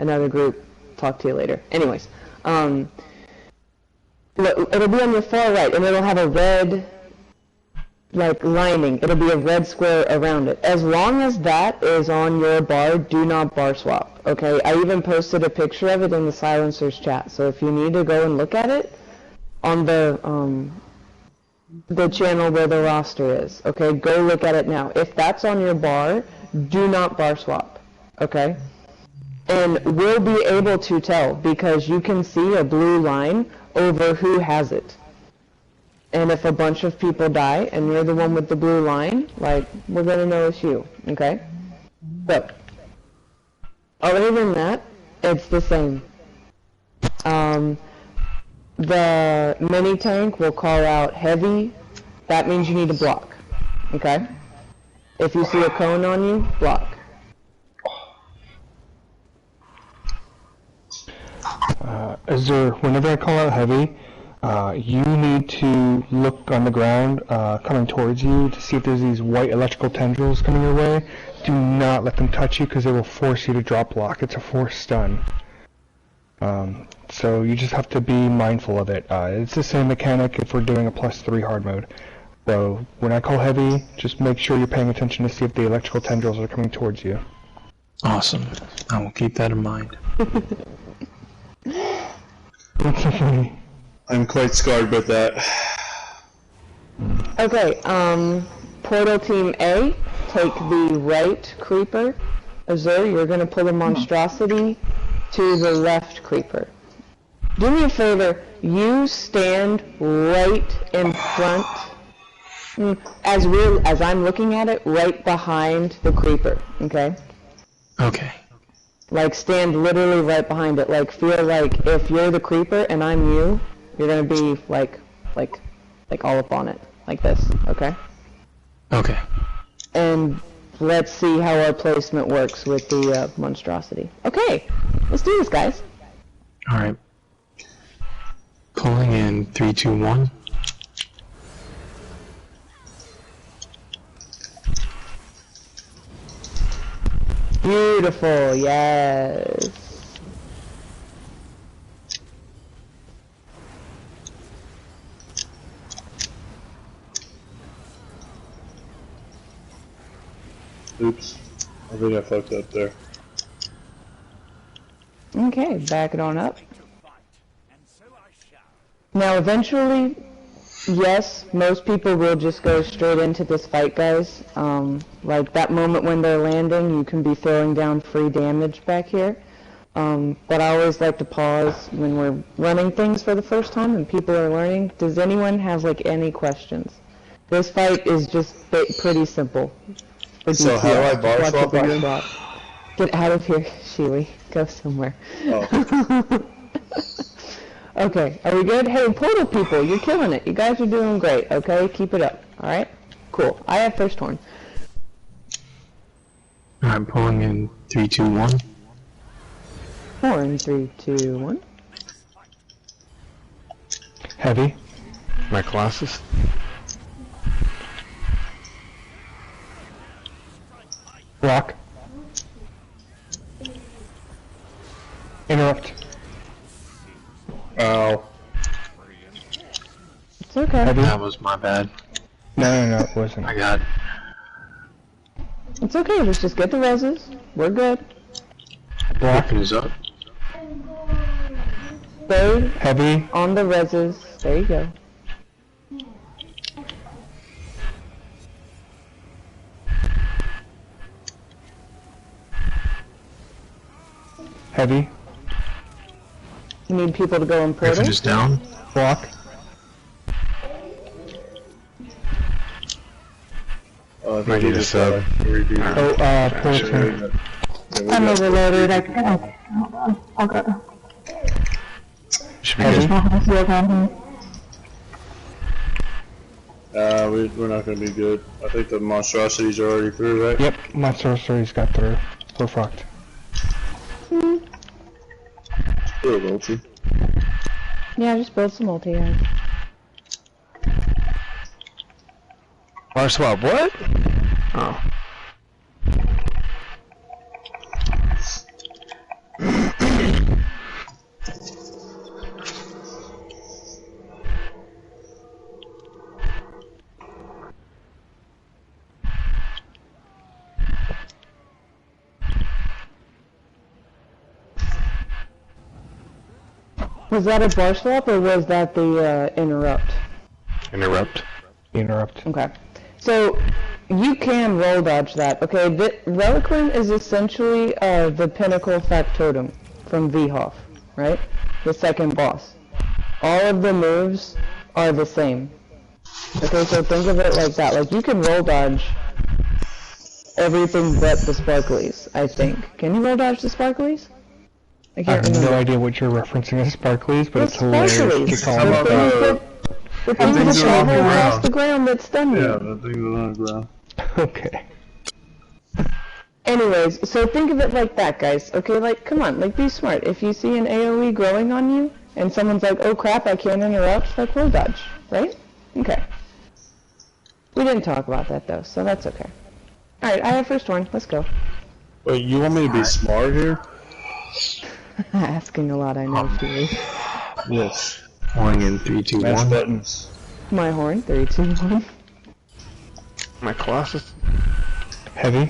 another group. Talk to you later. Anyways, it'll be on your far right, and it'll have a red, like, lining. It'll be a red square around it. As long as that is on your bar, do not bar swap, okay? I even posted a picture of it in the Silencers chat, so if you need to go and look at it, on the channel where the roster is, okay? Go look at it now. If that's on your bar, do not bar swap, okay? And we'll be able to tell because you can see a blue line over who has it. And if a bunch of people die and you're the one with the blue line, like, we're gonna know it's you, okay? So, other than that, it's the same. The mini tank will call out heavy. That means you need to block, okay? If you see a cone on you, block. Azure, whenever I call out heavy, you need to look on the ground coming towards you to see if there's these white electrical tendrils coming your way. Do not let them touch you because they will force you to drop block. It's a forced stun. So you just have to be mindful of it. It's the same mechanic if we're doing a +3 hard mode. So when I call heavy, just make sure you're paying attention to see if the electrical tendrils are coming towards you. Awesome. I will keep that in mind. I'm quite scarred with that. Okay, Portal Team A, take the right creeper. Azure, you're gonna pull a monstrosity to the left creeper. Do me a favor, you stand right in front, as I'm looking at it, right behind the creeper, okay? Okay. Like, stand literally right behind it. Like, feel like if you're the creeper and I'm you, you're gonna be, like all up on it. Like this, okay? Okay. And let's see how our placement works with the monstrosity. Okay, let's do this, guys. Alright. Pulling in 3, 2, 1. Beautiful, yes. Oops. I think I fucked up there. Okay, back it on up. Now, eventually, yes, most people will just go straight into this fight, guys. Like that moment when they're landing, you can be throwing down free damage back here. But I always like to pause when we're running things for the first time and people are learning. Does anyone have like any questions? This fight is just pretty simple. So how do I bar swap again? Get out of here, Shiwi. Go somewhere. Oh. Okay, are we good? Hey, Portal people, you're killing it. You guys are doing great, okay? Keep it up, alright? Cool. I have first horn. I'm pulling in 3, 2, 1. Horn, 3, 2, 1. Heavy. My Colossus. Block. Interrupt. Ow. It's okay. Heavy. That was my bad. No, it wasn't. I got It's okay, just get the reses. We're good. Block. is up. Stay Heavy. on the reses. There you go. Heavy. You need people to go in portal? Griffin is down. Block. I Might need a sub. Portal. I'm overloaded. I'll go. Should be good. We're not gonna be good. I think the monstrosities are already through, right? Yep, my sorcery's got through. We're fucked. Still multi. Yeah, just build some multi, guys. Bar swap, what? Oh. Was that a bar swap or was that the interrupt? Interrupt. Interrupt. Okay. So you can roll dodge that. Okay, the Reliquant is essentially the pinnacle factotum from VHoff, right? The second boss. All of the moves are the same. Okay, so think of it like that. Like you can roll dodge everything but the sparklies, I think. Can you roll dodge the sparklies? I I can't have remember. no idea what you're referencing as sparklies, but The it's hilarious sparklies. to call How them. about The things things that are on travel the across ground. the ground that stun you. Yeah, the things are on the ground. Okay. Anyways, so think of it like that, guys. Okay, like, come on, like, be smart. If you see an AoE growing on you, and someone's like, oh crap, I can't interrupt, like, roll dodge, right? Okay. We didn't talk about that, though, so that's okay. Alright, I have first one. Let's go. Wait, you want me to be smart here? Asking a lot, I know, Julie. Yes. Pouring in 3, 2, Mash 1. buttons. My horn, 3, 2, 1. My Colossus. Heavy.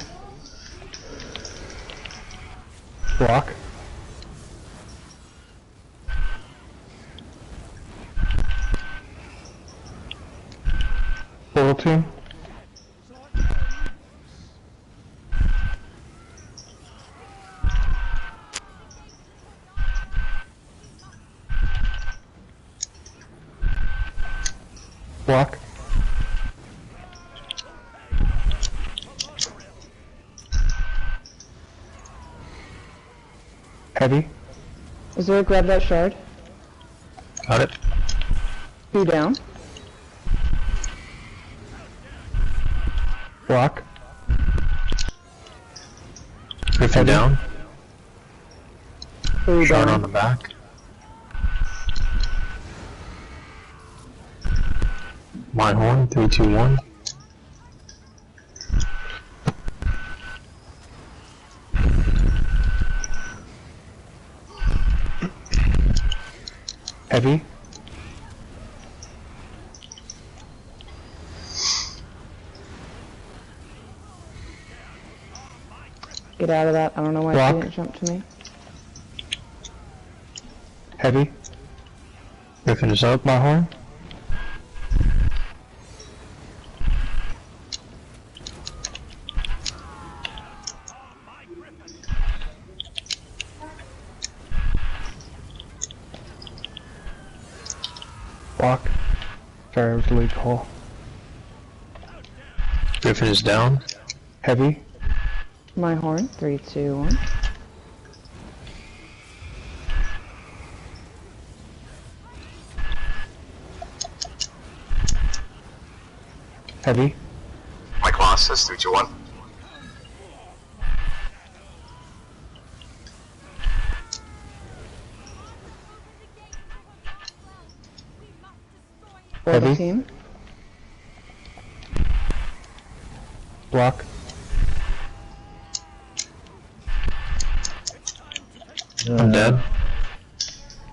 Block. Portal team. Block. Heavy. Is there a grab that shard? Got it. Be down. Block. Griffin down. 3 Shard on down. the back. My horn, 3, 2, 1. Heavy. Get out of that. I don't know why Block. she didn't jump to me. Heavy. Griffin is up. My horn. Block. Sorry, I was the lead call. Griffin is down. Heavy. My horn, 3, 2, 1. Heavy. My Colossus, 3, 2, 1. For the Heavy. team. Block. I'm dead.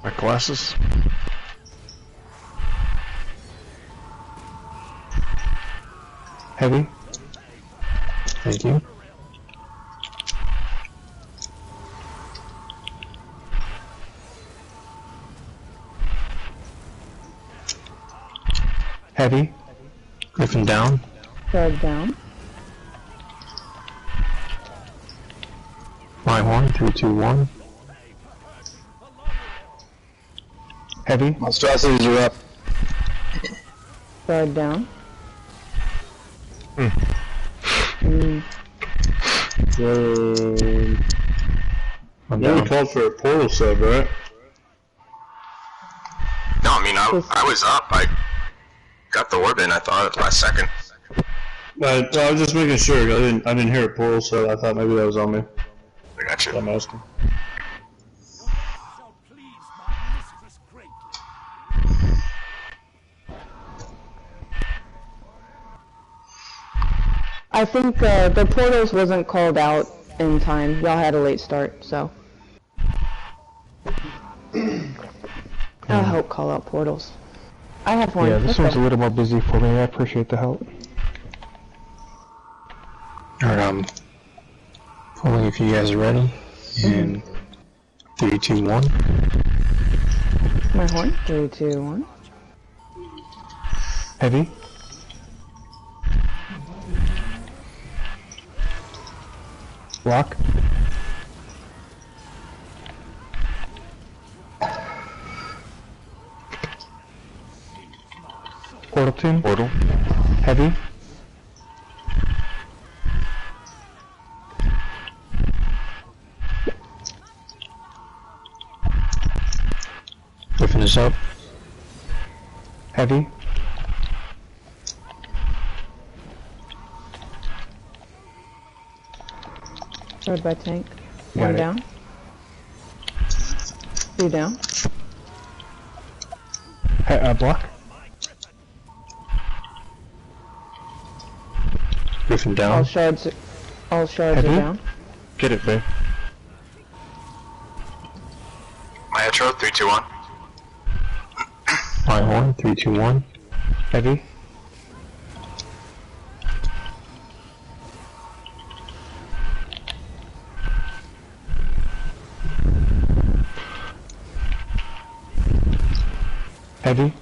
My Colossus. Heavy. Thank you. Heavy. Griffin down. Shard down. My horn, 3, 2, 1. Heavy. Monstrosities are up. Guard down. Yeah, we called for a portal sub, right? No, I mean, I was up. I got the orb in, I thought, last second. But I was just making sure. I didn't hear a portal sub. I thought maybe that was on me. I got you. I'm asking. So pleased, my mistress great. I think the portals wasn't called out in time. Y'all had a late start, so. I'll help call out portals. I have one. Yeah, this Okay. one's a little more busy for me. I appreciate the help. Alright, pulling if you guys are ready. And 3, 2, 1. My horn. 3, 2, 1. Heavy. Block. Portal team. Portal. Heavy. Griffin is up. Heavy. Guard by tank. Got One it. down. 2 down. Block. Griffin All down. shards. All shards Heavy. are down. Get it, babe. Maestro, 3, 2, 1. My horn. 3, 2, 1. Heavy. Heavy.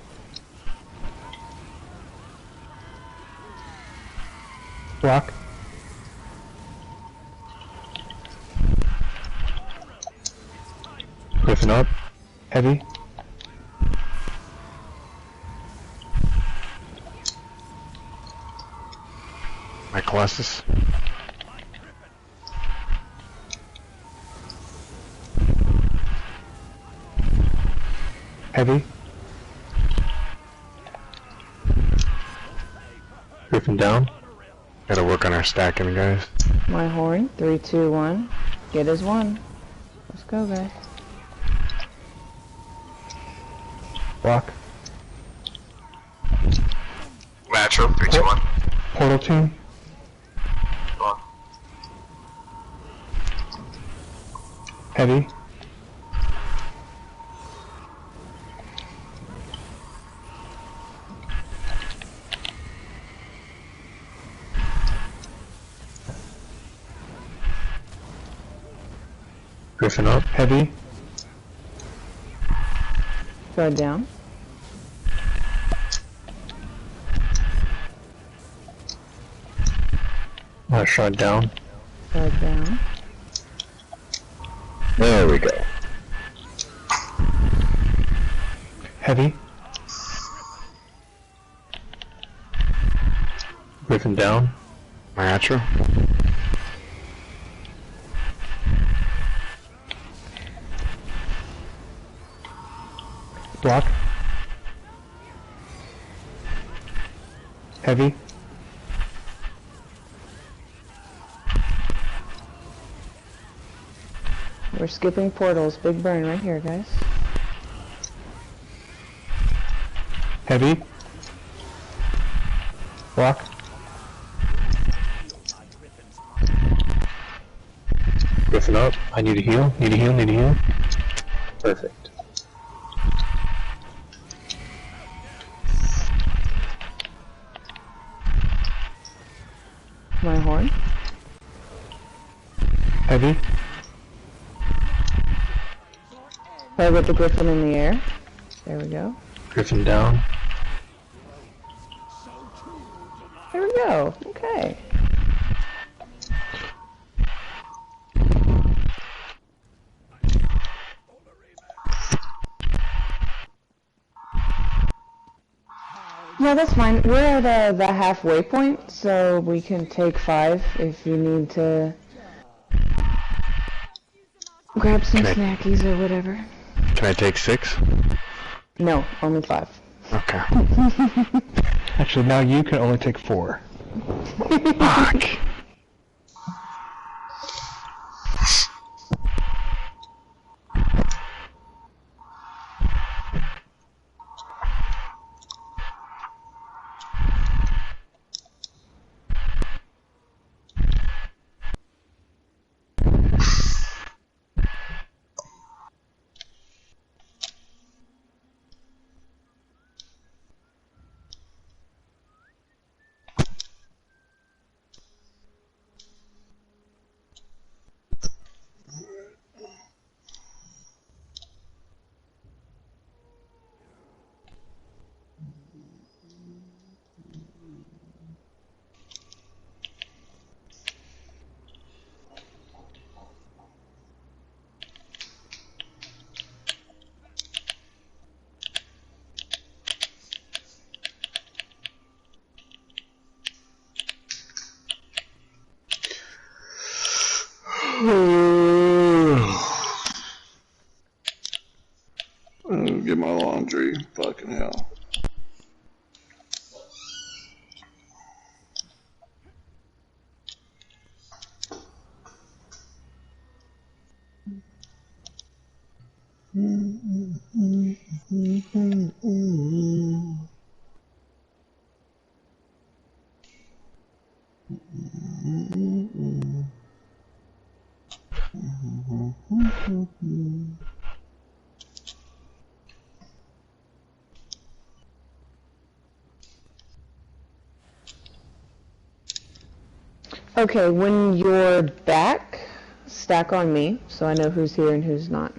Block. Griffin up. Heavy. My Colossus. Heavy. Griffin down. Gotta work on our stacking, guys. My horn. 3, 2, 1. Get his 1. Let's go, guys. Block. Maestro, 3, 2, 1. Portal team. Go on. Heavy. Griffin up. Heavy. Guard down. My shot down. Guard down. There we go. Heavy. Griffin down. Maestro. Block. Heavy. We're skipping portals. Big burn right here, guys. Heavy. Block. Griffin up. I need a heal. Need a heal. Need a heal. Perfect. My horn. Heavy. Target the griffin in the air. There we go. Griffin down. There we go. Okay. Yeah, that's fine. We're at the halfway point, so we can take 5 if you need to grab some snackies or whatever. Can I take 6? No, only 5. Okay. Actually, now you can only take 4. Fuck. Get my laundry. Fucking hell. Okay, when you're back, stack on me, so I know who's here and who's not.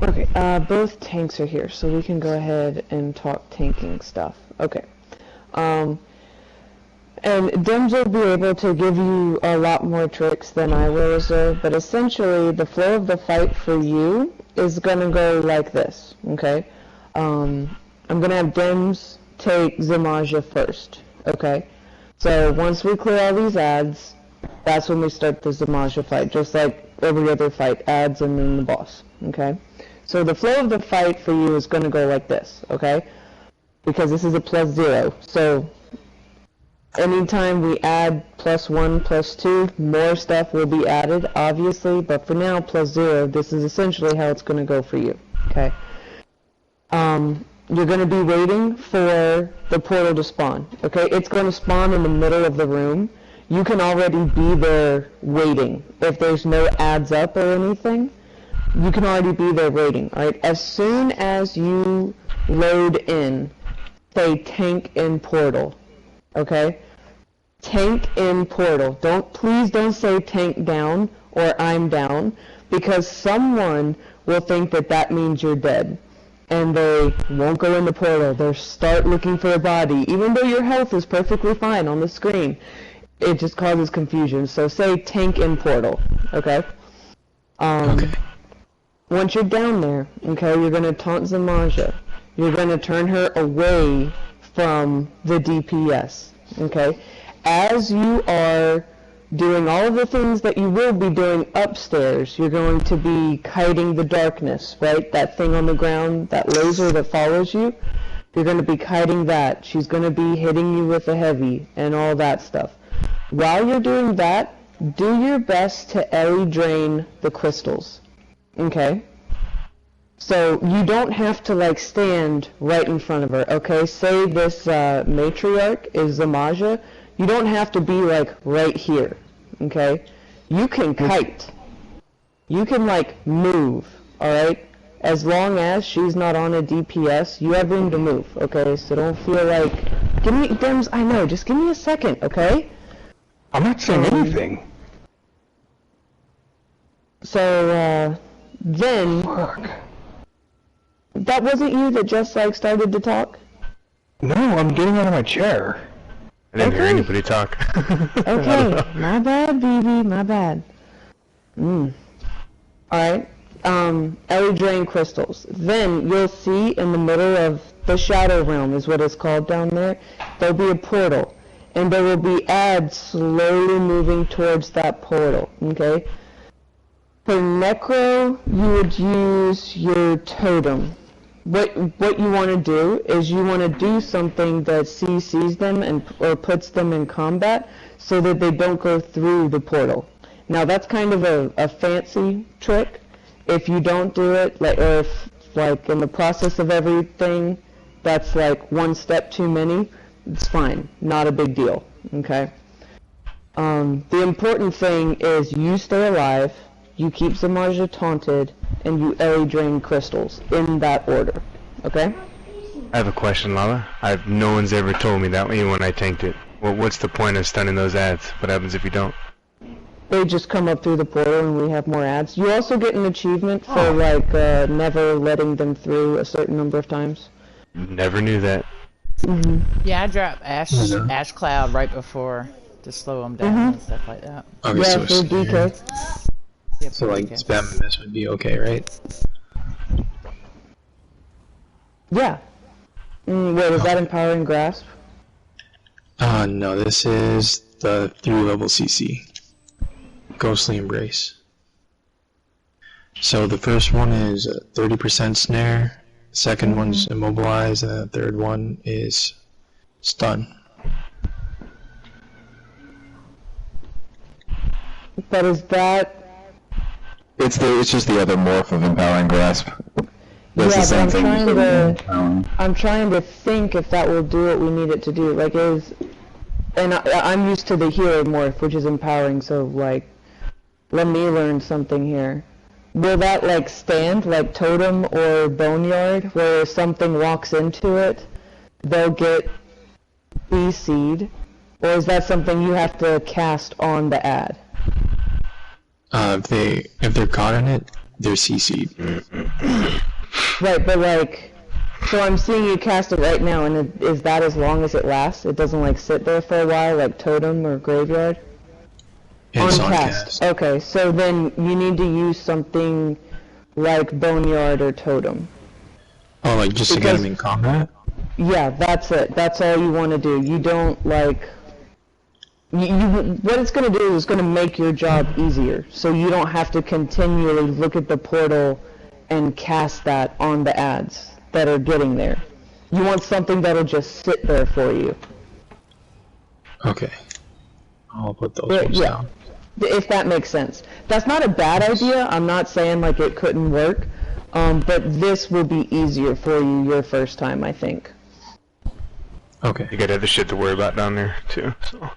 Okay, both tanks are here, so we can go ahead and talk tanking stuff. Okay. And Dims will be able to give you a lot more tricks than I will, sir, but essentially the flow of the fight for you is going to go like this, okay? I'm going to have Dims take Zamaja first, okay? So once we clear all these ads, that's when we start the Zamaja fight, just like every other fight, ads and then the boss, okay? So the flow of the fight for you is going to go like this, okay? Because this is a +0, so anytime we add +1, +2, more stuff will be added, obviously, but for now, +0, this is essentially how it's going to go for you, okay? You're going to be waiting for the portal to spawn, okay? It's going to spawn in the middle of the room. You can already be there waiting. If there's no ads up or anything, you can already be there waiting, alright? As soon as you load in, say tank in portal, okay? Tank in portal. Please don't say tank down or I'm down, because someone will think that that means you're dead. And they won't go in the portal. They'll start looking for a body, even though your health is perfectly fine on the screen. It just causes confusion. So say tank in portal, okay? Okay. Once you're down there, okay, you're going to taunt Zamaja. You're going to turn her away from the DPS, okay? As you are doing all of the things that you will be doing upstairs, you're going to be kiting the darkness, right? That thing on the ground, that laser that follows you, you're going to be kiting that. She's going to be hitting you with a heavy and all that stuff. While you're doing that, do your best to Ellie drain the crystals, okay? So you don't have to like stand right in front of her, okay? Say this matriarch is Zamaja. You don't have to be like right here, okay? You can kite. You can like move, alright? As long as she's not on a DPS, you have room to move, okay? So don't feel like, give me, Dims, I know, just give me a second, okay? I'm not saying anything. So, then, Fuck. that wasn't you that just like started to talk? No, I'm getting out of my chair. I didn't hear anybody talk. Okay, my bad, BB, my bad. Alright, Ellie Drain crystals. Then you'll see in the middle of the Shadow Realm is what it's called down there. There'll be a portal, and there will be ads slowly moving towards that portal, okay? For Necro, you would use your totem. What you want to do is you want to do something that CCs them or puts them in combat so that they don't go through the portal. Now that's kind of a fancy trick. If you don't do it, or if like in the process of everything, that's like one step too many, it's fine, not a big deal, okay? The important thing is you stay alive, you keep Zamaja taunted, and you Ellie Drain crystals in that order, okay? I have a question, Lala. No one's ever told me that when I tanked it. Well, what's the point of stunning those ads? What happens if you don't? They just come up through the portal and we have more ads. You also get an achievement for never letting them through a certain number of times. Never knew that. Yeah, I dropped Ash Cloud right before to slow them down and stuff like that. Okay, Yeah, so for DK. Yep, So like spamming this would be okay, right? Yeah. Wait, is that Empowering Grasp? No, this is the 3-level CC. Ghostly Embrace. So the first one is a 30% snare, the second one's immobilize, and the third one is stun. But is that... It's just the other morph of Empowering Grasp. That's the same thing. I'm trying to think if that will do what we need it to do. Like, and I'm used to the hero morph, which is empowering, so like, let me learn something here. Will that like stand like Totem or Boneyard, where if something walks into it, they'll get BC'd? Or is that something you have to cast on the ad? If they're caught in it, they're CC'd. Right, but like, so I'm seeing you cast it right now, and is that as long as it lasts? It doesn't like sit there for a while like Totem or Graveyard? It's on cast. Okay, so then you need to use something like Boneyard or Totem. Oh, like just to get them in combat? Yeah, that's it. That's all you want to do. You don't like... what it's going to do is going to make your job easier, so you don't have to continually look at the portal and cast that on the ads that are getting there. You want something that'll just sit there for you. Okay. I'll put those ones down. If that makes sense. That's not a bad idea. I'm not saying like it couldn't work, but this will be easier for you your first time, I think. Okay. You got other shit to worry about down there too. So.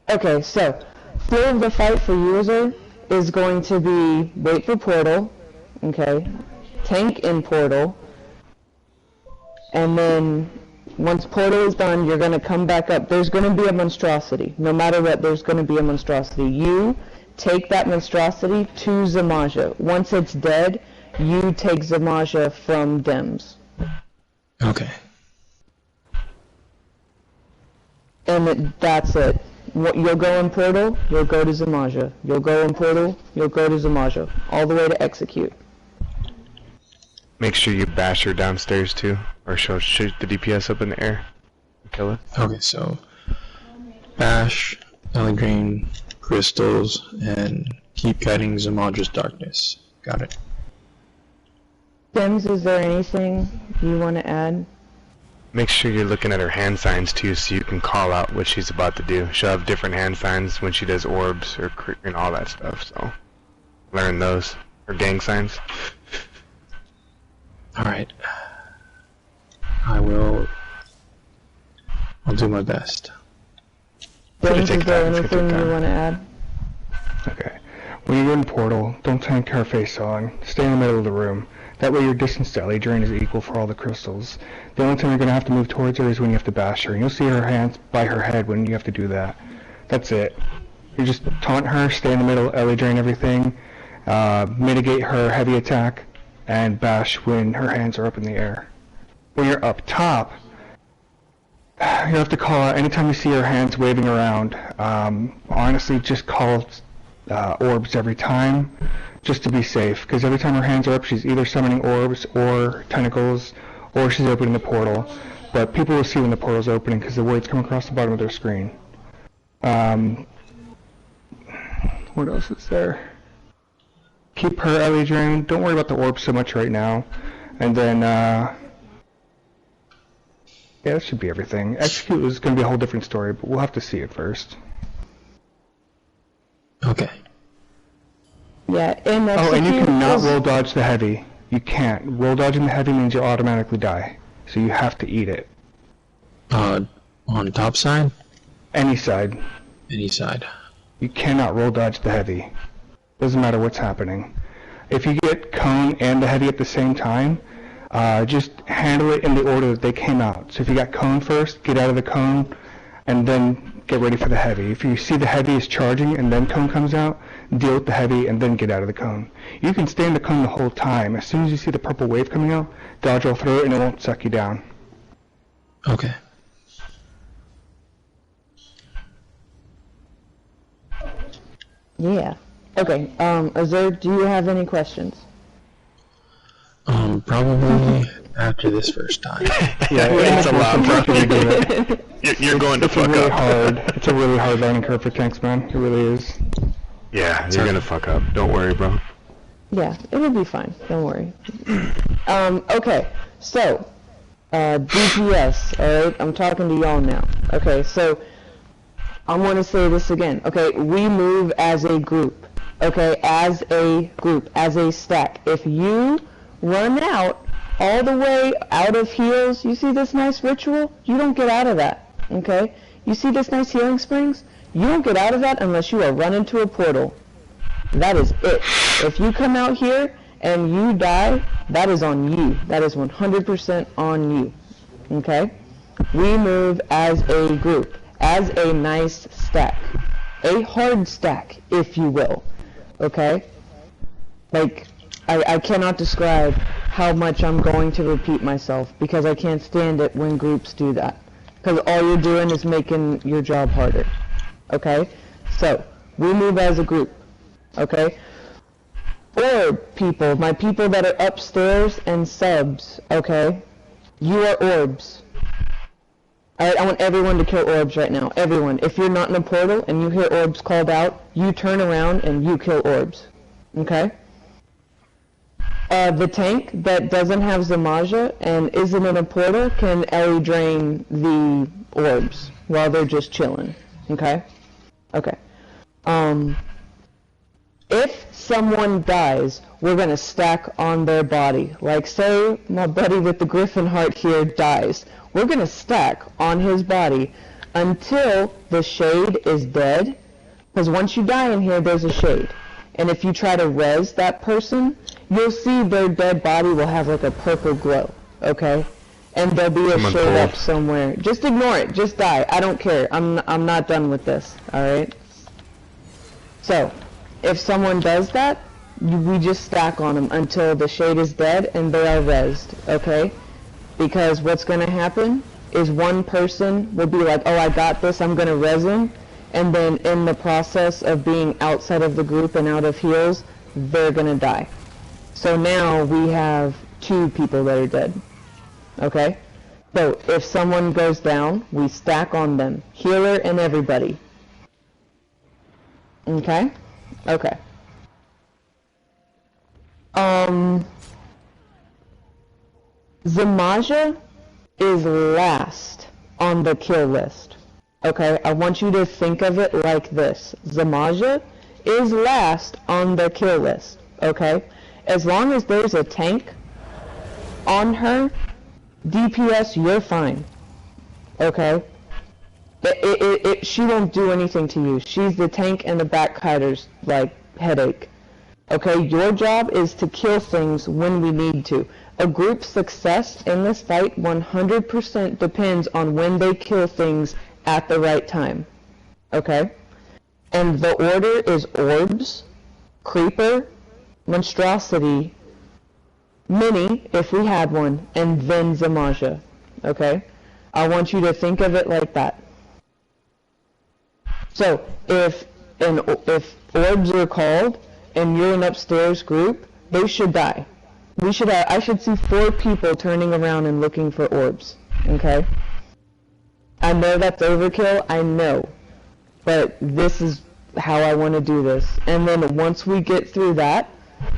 Okay, so flow of the fight for user is going to be wait for portal, okay, tank in portal, and then once portal is done, you're going to come back up. There's going to be a monstrosity. No matter what, there's going to be a monstrosity. You take that monstrosity to Zamaja. Once it's dead, you take Zamaja from Dems. Okay. And that's it. You'll go in portal, you'll go to Zamaja. You'll go in portal, you'll go to Zamaja. All the way to execute. Make sure you bash her downstairs too, or shoot the DPS up in the air. Kill it. Okay, so bash, Ellie Drain, crystals, and keep guiding Zamaja's darkness. Got it. Sims, is there anything you want to add? Make sure you're looking at her hand signs too, so you can call out what she's about to do. She'll have different hand signs when she does orbs or and all that stuff. So learn those. Her gang signs. All right. I'll do my best. James, is there anything you want to add? Okay. When you go in portal, don't tank her face on. Stay in the middle of the room. That way your distance to Ellie Drain is equal for all the crystals. The only time you're going to have to move towards her is when you have to bash her. And you'll see her hands by her head when you have to do that. That's it. You just taunt her, stay in the middle, Ellie Drain everything, mitigate her heavy attack, and bash when her hands are up in the air. when you're up top, you have to call out anytime you see her hands waving around. Honestly, just call orbs every time, just to be safe. Because every time her hands are up, she's either summoning orbs or tentacles, or she's opening the portal. But people will see when the portal's opening because the words come across the bottom of their screen. What else is there? Keep her LE drained. Don't worry about the orbs so much right now. And then, yeah, that should be everything. Execute is going to be a whole different story, but we'll have to see it first. Okay. Yeah, and oh, and you cannot roll dodge the heavy. You can't. Roll dodging the heavy means you'll automatically die. So you have to eat it. On top side? Any side. Any side. You cannot roll dodge the heavy. Doesn't matter what's happening. If you get cone and the heavy at the same time, just handle it in the order that they came out. So if you got cone first, get out of the cone, and then get ready for the heavy. If you see the heavy is charging and then cone comes out, deal with the heavy and then get out of the cone. You can stay in the cone the whole time. As soon as you see the purple wave coming out, dodge roll through it and it won't suck you down. Okay. Yeah. Okay. Azur, do you have any questions? Probably after this first time. Yeah, it's a lot for you to do it. You're going to fuck really up. It's a really hard learning curve for tanks, man. It really is. Yeah, you're gonna fuck up. Don't worry, bro. Yeah, it'll be fine. Don't worry. Okay. So, DPS. All right. I'm talking to y'all now. Okay. So, I want to say this again. Okay. We move as a group. Okay. As a group. As a stack. If you run out all the way out of heals, you see this nice ritual? You don't get out of that. Okay. You see this nice healing springs? You don't get out of that unless you are running to a portal. That is it. If you come out here and you die, that is on you. That is 100% on you. Okay? We move as a group, as a nice stack. A hard stack, if you will. Okay? Like, I cannot describe how much I'm going to repeat myself because I can't stand it when groups do that. Because all you're doing is making your job harder. Okay? So, we move as a group. Okay? Orb people, my people that are upstairs and subs, okay? You are orbs. Alright, I want everyone to kill orbs right now. Everyone. If you're not in a portal and you hear orbs called out, you turn around and you kill orbs. Okay? The tank that doesn't have Zamaja and isn't in a portal can LE drain the orbs while they're just chilling. Okay? Okay. If someone dies, we're gonna stack on their body. Like, say my buddy with the griffin heart here dies. We're gonna stack on his body until the shade is dead. Because once you die in here, there's a shade. And if you try to res that person, you'll see their dead body will have like a purple glow. Okay? And there'll be a shade up somewhere. Just ignore it. Just die. I don't care. I'm not done with this. Alright? So, if someone does that, we just stack on them until the shade is dead and they are rezzed, okay? Because what's going to happen is one person will be like, oh, I got this, I'm going to res him, and then in the process of being outside of the group and out of heals, they're going to die. So now we have 2 people that are dead, okay? So if someone goes down, we stack on them, healer and everybody. Okay? Okay. Zamaja is last on the kill list. Okay? I want you to think of it like this. Zamaja is last on the kill list. Okay? As long as there's a tank on her, DPS, you're fine. Okay? She won't do anything to you. She's the tank and the backhider's, like, headache. Okay, your job is to kill things when we need to. A group's success in this fight 100% depends on when they kill things at the right time. Okay? And the order is orbs, creeper, monstrosity, Mini, if we had one, and then Zamaja. Okay? I want you to think of it like that. So, if orbs are called, and you're an upstairs group, they should die. I should see 4 people turning around and looking for orbs. Okay? I know that's overkill, I know. But this is how I want to do this. And then once we get through that,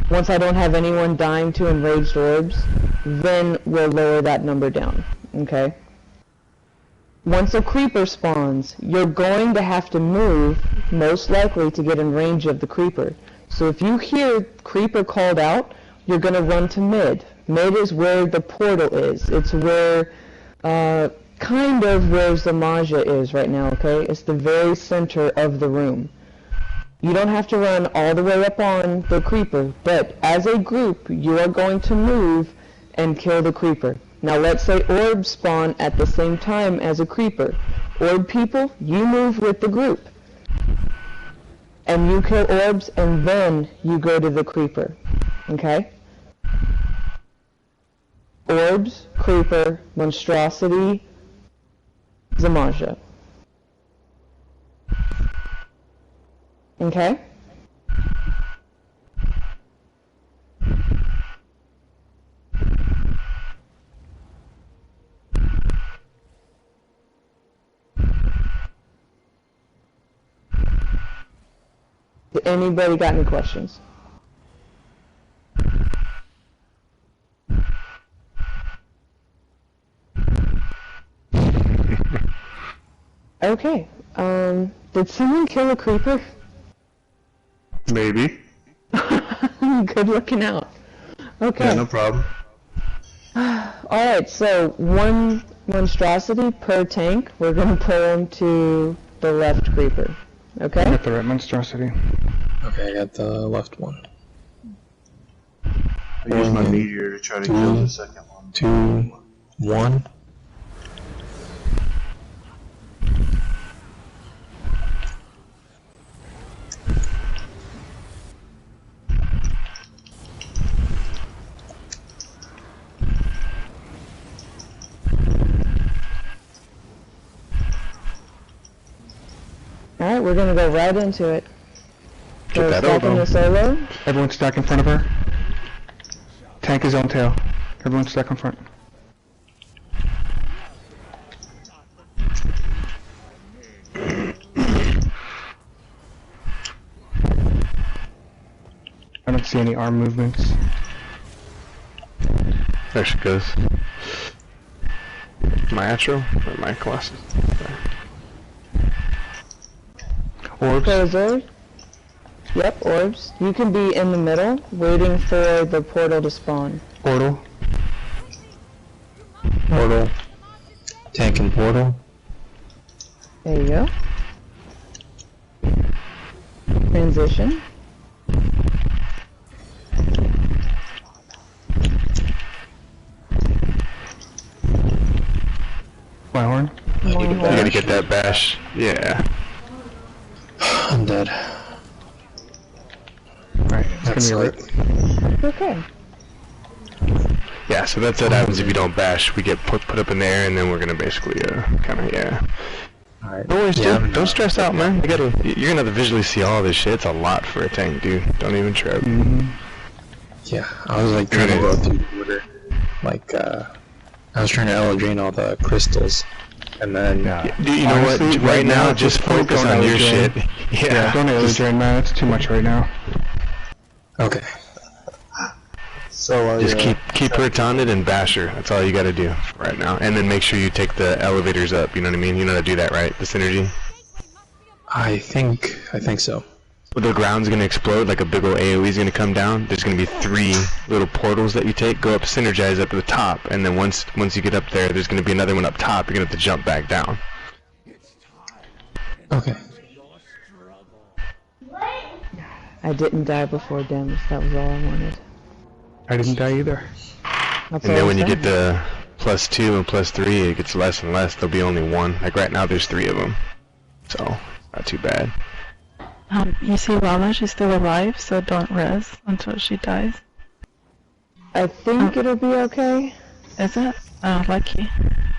once I don't have anyone dying to enraged orbs, then we'll lower that number down. Okay? Once a creeper spawns, you're going to have to move, most likely to get in range of the creeper. So if you hear creeper called out, you're going to run to mid. Mid is where the portal is. It's where, kind of where Zamaja is right now, okay? It's the very center of the room. You don't have to run all the way up on the creeper, but as a group, you are going to move and kill the creeper. Now let's say orbs spawn at the same time as a creeper. Orb people, you move with the group. And you kill orbs, and then you go to the creeper. Okay? Orbs, creeper, monstrosity, Zamaja. Okay? Anybody got any questions? Okay. Did someone kill a creeper? Maybe. Good looking out. Okay. Yeah, no problem. Alright, so 1 monstrosity per tank. We're going to pull him to the left creeper. Okay? I got the right monstrosity. Okay, I got the left one. I use my meteor to try to kill the second one. 2, 1. Alright, we're gonna go right into it. So that stacking over. the solo. Everyone stack in front of her. Tank his own tail. Everyone stack in front. I don't see any arm movements. There she goes. My Astro? Or my Colossus? Orbs. Orbs. Yep, orbs. You can be in the middle, waiting for the portal to spawn. Portal. Portal. Tank and portal. There you go. Transition. My horn. You gotta get that bash. Yeah. I'm dead. Alright, it's gonna be lit. Okay. Yeah, so that's what happens if you don't bash. We get put up in there, and then we're gonna basically, kinda, yeah. Alright. No worries, Yeah, dude. Don't stress out, man. You're gonna have to visually see all this shit. It's a lot for a tank, dude. Don't even trip. Yeah, I was like trying to go through Twitter. Like, I was trying to LA drain all the crystals. And then, Dude, you know Honestly, what? Right now, just focus don't on your LA shit. drain. Yeah. Don't LA drain, man. It's too much right now. okay. So Just keep her taunted and bash her. That's all you gotta do right now. And then make sure you take the elevators up, you know what I mean? You know how to do that, right? The synergy? I think so. Well, the ground's gonna explode, like a big old AoE's gonna come down. There's gonna be 3 little portals that you take, go up, synergize up to the top, and then once you get up there, there's gonna be another one up top. You're gonna have to jump back down. Okay. I didn't die before Dems. That was all I wanted. I didn't die either. That's And all then I'm when you saying. get to +2 and +3, it gets less and less. There'll be only 1. Like right now, there's 3 of them. So, not too bad. You see Lala, she's still alive, so don't res until she dies. I think it'll be okay. Is it? Oh, lucky.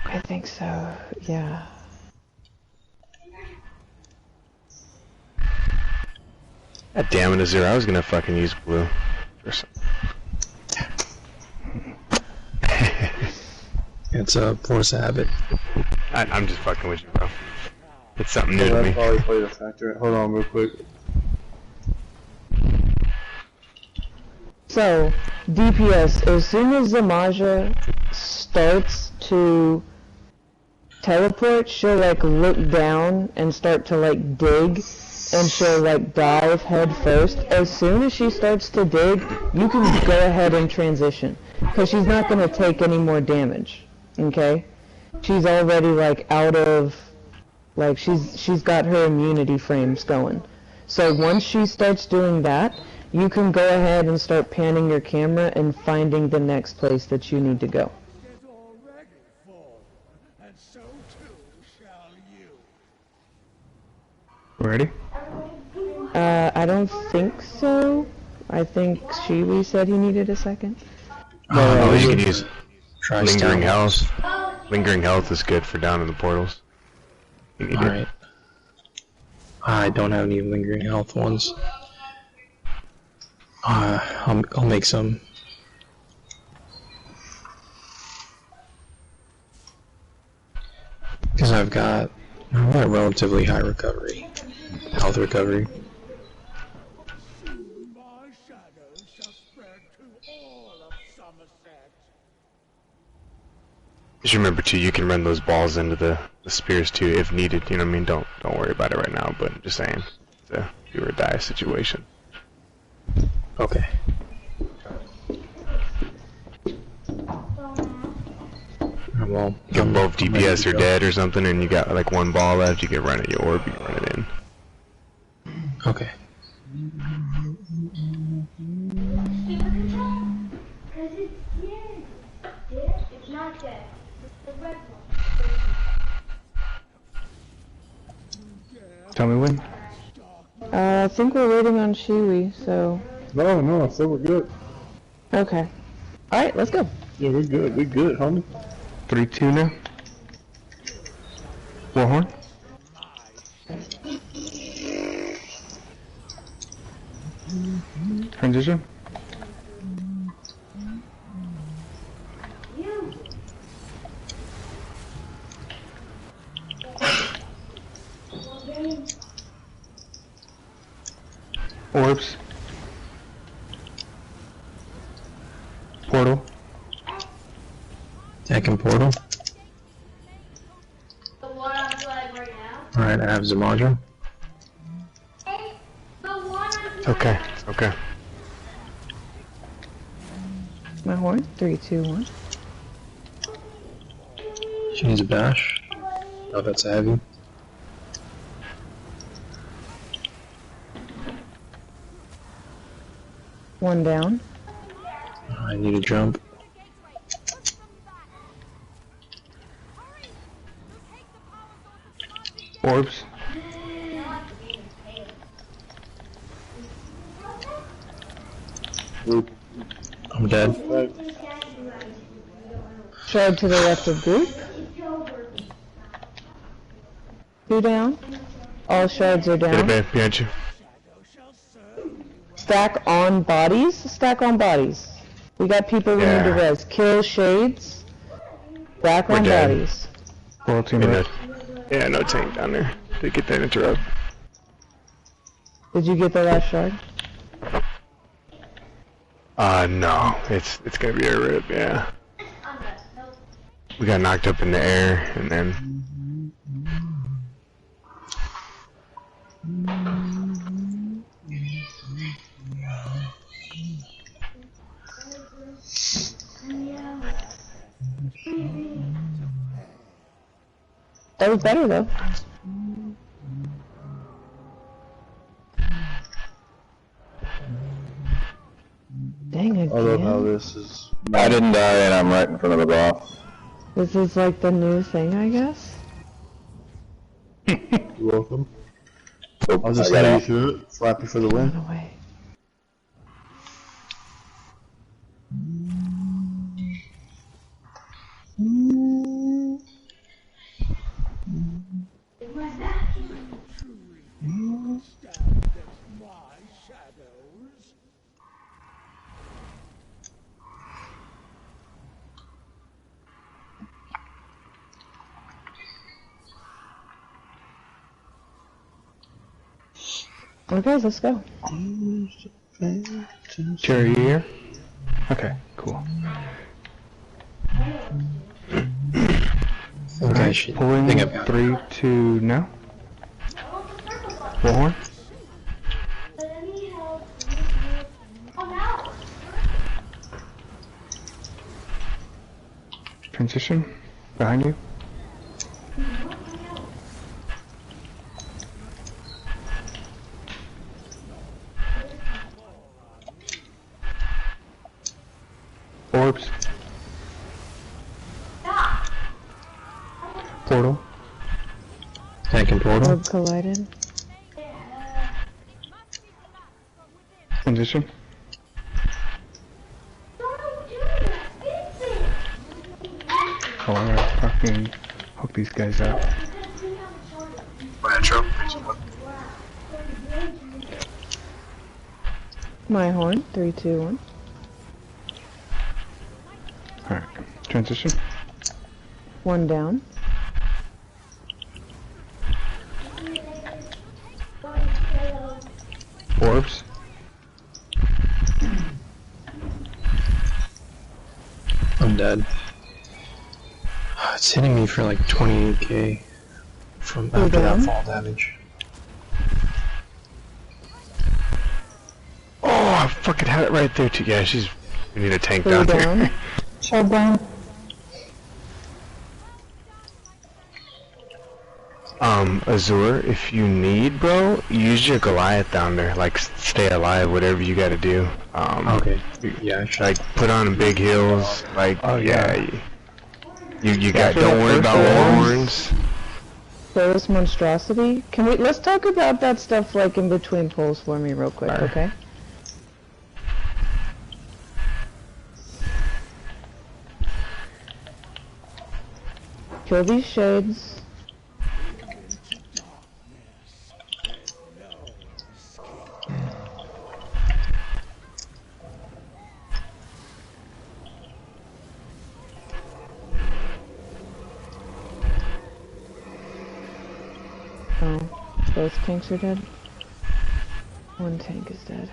I think so, yeah. God damn it, Azure, I was gonna fucking use blue. It's a force of habit. I'm just fucking with you, bro. It's something new to me. That probably played a factor. Hold on real quick. So, DPS, as soon as Zamaja starts to teleport, she'll like look down and start to like dig, and she'll like dive head first. As soon as she starts to dig, you can go ahead and transition, because she's not going to take any more damage, okay? She's already like out of, like she's got her immunity frames going. So once she starts doing that, you can go ahead and start panning your camera and finding the next place that you need to go. Ready? I don't think so. I think Shiwi said he needed a second. Oh, you can use lingering Tri-Star. health. Lingering health is good for down in the portals. Alright. I don't have any lingering health ones. I'll make some. Because I've got relatively high recovery. Health recovery. Just remember too, you can run those balls into the spears too if needed. You know what I mean? Don't worry about it right now. But just saying, it's a do or die situation. Okay. Well, if both DPS are dead or something, and you got like one ball left, you can run at your orb. You can run it in. Okay. Tell me when. I think we're waiting on Shiwi, so... No, I said we're good. Okay. Alright, let's go. Yeah, we're good, homie. 3-2 now. Warhorn. Transition. Orbs. Portal. Second portal. Alright, I have Zamaja. Okay, okay. My horn. 3, 2, 1. She needs a bash. Oh, that's a heavy. One down. I need a jump. Orbs. I'm dead. Shard to the left of group. 2 down. All shards are Get it, down. babe, behind you. Stack on bodies. Stack on bodies. We got people we need to res. Kill shades. Back We're on dead. bodies. Portal team Yeah, red. yeah, no tank down there. They get that interrupt. Did you get the last shard? No. It's gonna be a rip, yeah. We got knocked up in the air, and then... That was better though. Dang again. I love how this is. I didn't die and I'm right in front of the boss. This is like the new thing, I guess. You're welcome. So I'll just let you through it. Slap you for the win. Run away. Okay, let's go. Jerry, you here? Okay, cool. Okay, pulling 3, 2, now. Bullhorn. Transition. Behind you. Orbs. Portal. Tank and portal. Orb collided. Transition. Oh, I'm gonna fucking hook these guys up. My horn. 3, 2, 1. Alright. Transition. 1 down. Orbs. I'm dead. It's hitting me for like 28k from after that fall damage. Oh, I fucking had it right there too. Yeah, we need a tank down there. Shut down. Azure, if you need, bro, use your Goliath down there. Like, stay alive, whatever you gotta do. Okay. Yeah, like, put on big heels. Like, oh, yeah. You got, don't worry about horns. So this monstrosity, let's talk about that stuff like in between pulls for me real quick, okay? Kill these shades. Oh, both tanks are dead. 1 tank is dead.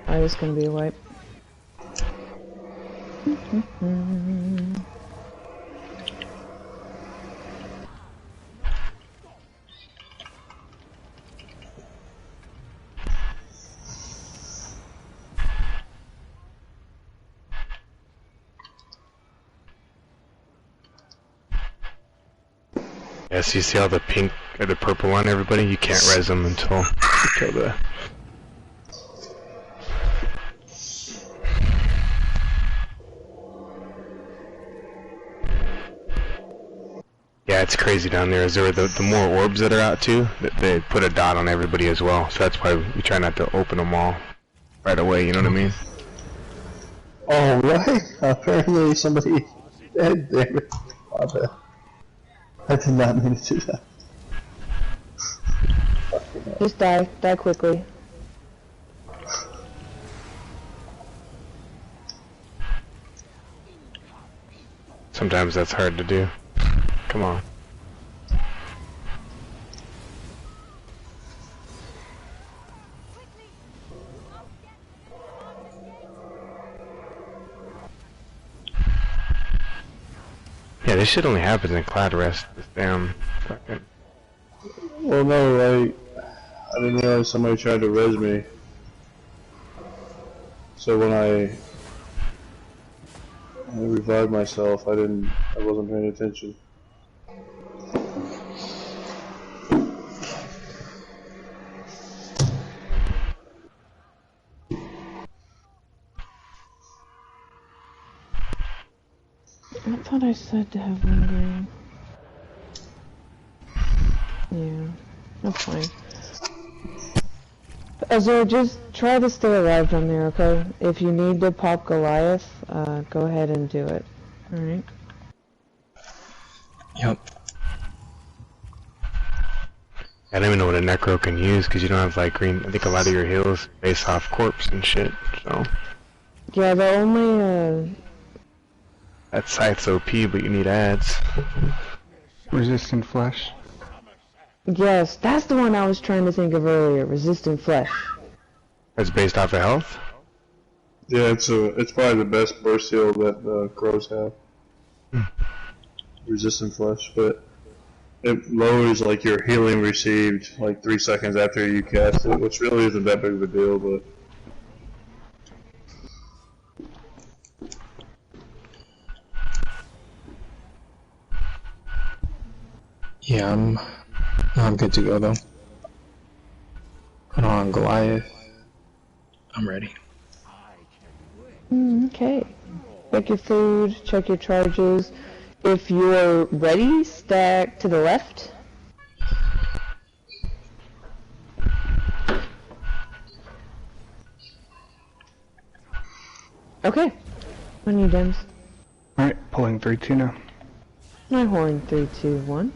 Alright, this is gonna be a wipe. Yes, you see all the pink or the purple on everybody? You can't res them until you kill the... Yeah, it's crazy down there. The more orbs that are out too, they put a dot on everybody as well. So that's why we try not to open them all right away, you know what I mean? Oh, right? Apparently somebody... Damn it. I did not mean to do that. Just die. Die quickly. Sometimes that's hard to do. Come on. Yeah, this shit only happens in Cloud Rest. This damn fucking... Well, no, I didn't realize somebody tried to res me. So when I revived myself, I wasn't paying attention. I thought I said to have lingering. Yeah, that's fine. Azure, just try to stay alive down there, okay? If you need to pop Goliath, go ahead and do it. Alright? Yep. I don't even know what a Necro can use, because you don't have like green... I think a lot of your heals base off corpse and shit, so... Yeah, the only, That scythe's OP, but you need ads. Resistant flesh. Yes, that's the one I was trying to think of earlier. Resistant flesh. It's based off of health? Yeah, it's probably the best burst heal that the crows have. Resistant flesh, but it lowers like your healing received like 3 seconds after you cast it, which really isn't that big of a deal, but Yeah, I'm good to go though. Put on Goliath. I'm ready. Okay. Check your food, check your charges. If you're ready, stack to the left. Okay. On you, Dems. Alright, pulling 3-2 now. My horn, 3, 2, 1.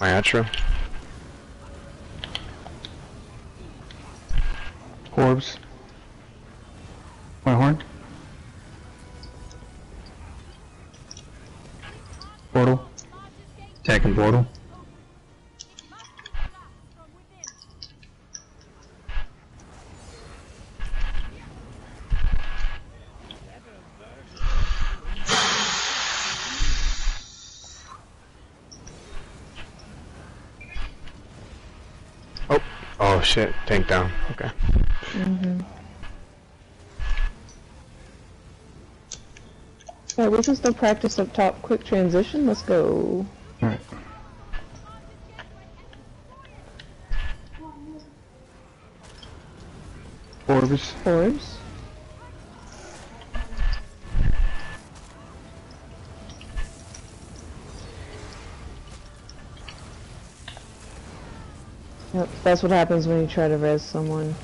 My outro. Orbs. My horn. Portal. Attacking portal. Oh shit, tank down. Okay. Alright, we can still practice up top. Quick transition, let's go. Alright. Orbs. Orbs. Yep, that's what happens when you try to res someone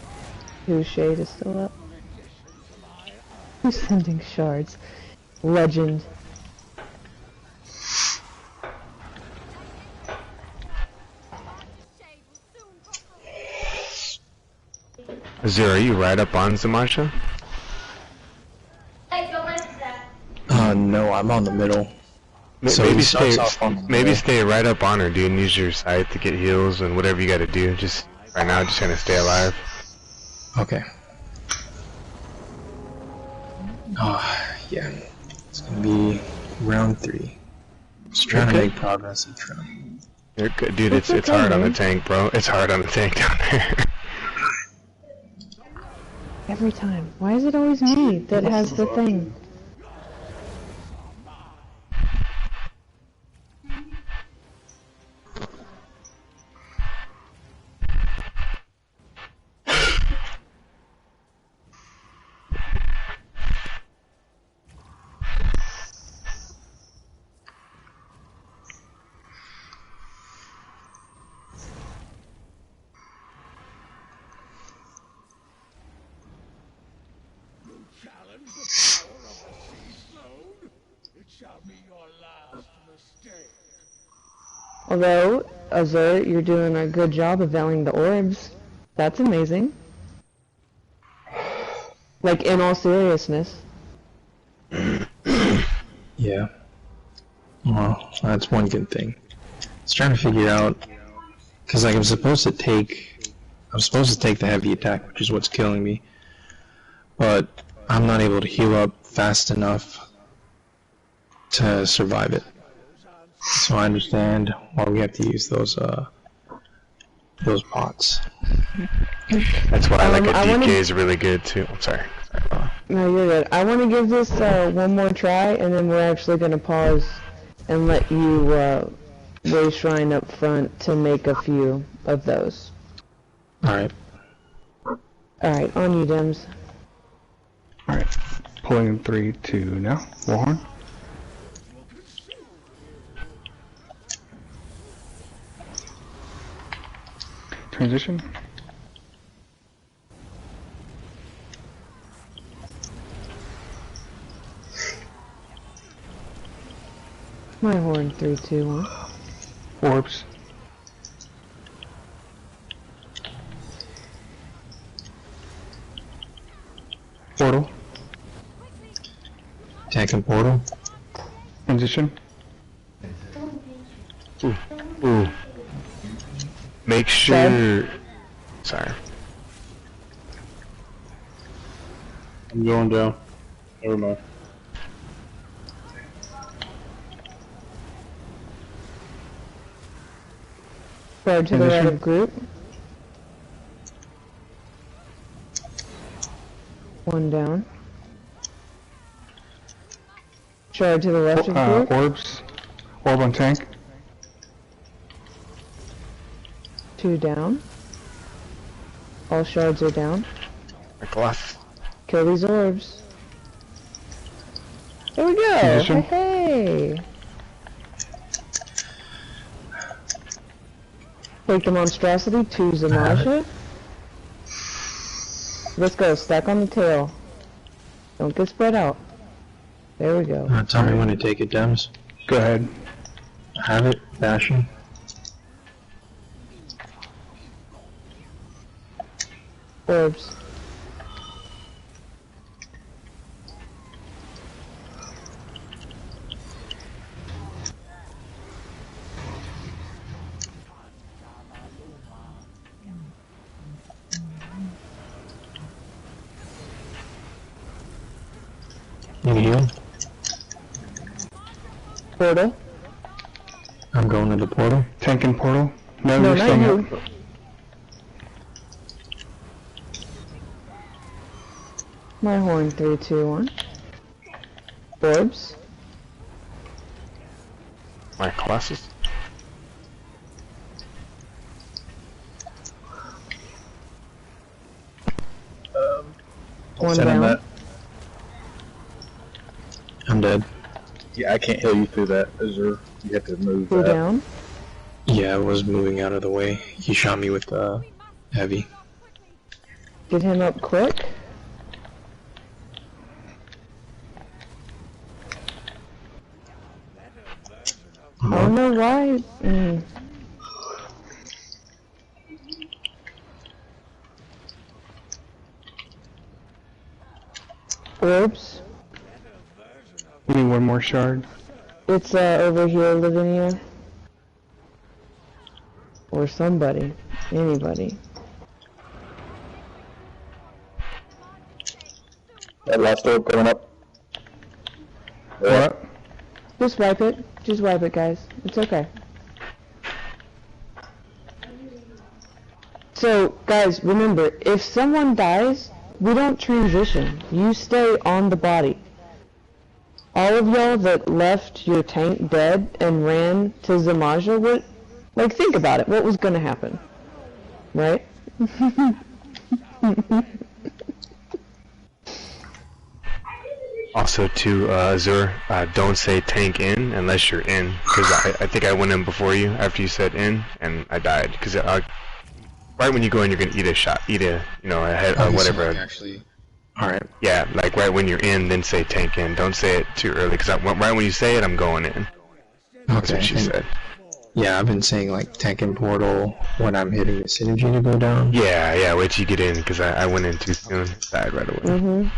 whose shade is still up. Who's sending shards? Legend. Azir, are you right up on Zamasha? No, I'm on the middle. So maybe he starts off stay, on the maybe middle. stay right up on her, dude, and use your scythe to get heals and whatever you gotta do. Just, right now, just trying to stay alive. Okay. Yeah. It's gonna be round 3. Just trying to make progress each round. You're good, dude. It's hard on the tank, bro. It's hard on the tank down there. Every time. Why is it always me that has the thing? Although, Azur, you're doing a good job of veiling the orbs. That's amazing. Like, in all seriousness. Yeah. Well, that's one good thing. I was trying to figure out, because like I'm supposed to take the heavy attack, which is what's killing me, but I'm not able to heal up fast enough to survive it. So I understand why we have to use those pots. That's why like a DK is really good too. I'm sorry. No, you're good. I want to give this one more try, and then we're actually going to pause and let you raise shrine up front to make a few of those. Alright. Alright, on you, Dems. Alright, pulling in 3, 2 now. Warhorn. Transition. My horn, 3, 2, 1. Orbs. Portal. Tank and portal. Transition. Ooh. Make sure. Sorry. I'm going down. Never mind. Forward to the right of group. One down. Shard to the left of group. Orbs. Orb on tank. 2 down. All shards are down. McLaughlin. Kill these orbs. There we go! Transition. Hey! Take the monstrosity to Zamaja. Let's go, stack on the tail. Don't get spread out. There we go. Tell me when to take it, Dems. Go ahead. Have it, Bastion. Orbs. Need a heal? Portal. I'm going to the portal. Tank and portal. No, No, you're not staying you. up. My horn, 3, 2, 1. Orbs. My Colossus. One Send him down. that. I'm dead. Yeah, I can't heal you through that. You have to move 2 that. down. Yeah, I was moving out of the way. He shot me with heavy. Get him up quick. I don't know why. Orbs. We need one more shard. It's over here, Lavinia. Or somebody. Anybody. That last orb coming up. What? Just wipe it. Just wipe it, guys. It's okay. So, guys, remember, if someone dies, we don't transition. You stay on the body. All of y'all that left your tank dead and ran to Zamaja, what? Like, think about it. What was gonna happen? Right? Also, to Azur, don't say tank in unless you're in, because I think I went in before you after you said in, and I died. Because right when you go in, you're gonna eat a head or whatever. Actually, all right. Yeah, like right when you're in, then say tank in. Don't say it too early, because right when you say it, I'm going in. That's Okay. what she said. Yeah, I've been saying like tank and portal when I'm hitting the synergy to go down. Yeah. Wait till you get in, because I went in too soon. Died right away.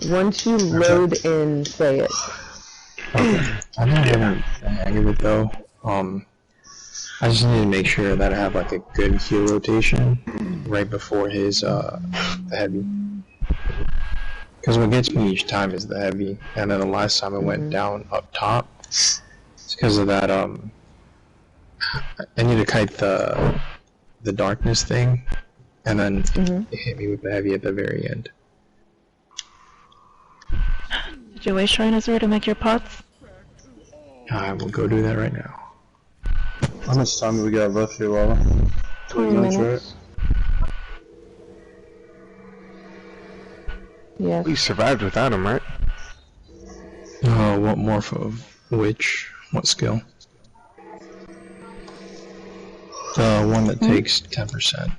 Once you load in, say it. Okay. I'm not having the hang of it though. I just need to make sure that I have like a good heal rotation right before his the heavy. Because what gets me each time is the heavy, and then the last time I went down up top, it's because of that. I need to kite the darkness thing, and then it hit me with the heavy at the very end. Did you waste Shrine Azure to make your pots? I will go do that right now. How much time do we got left here, Lala? 20 minutes. Yes. We survived without him, right? What morph of which? What skill? The one that takes 10%.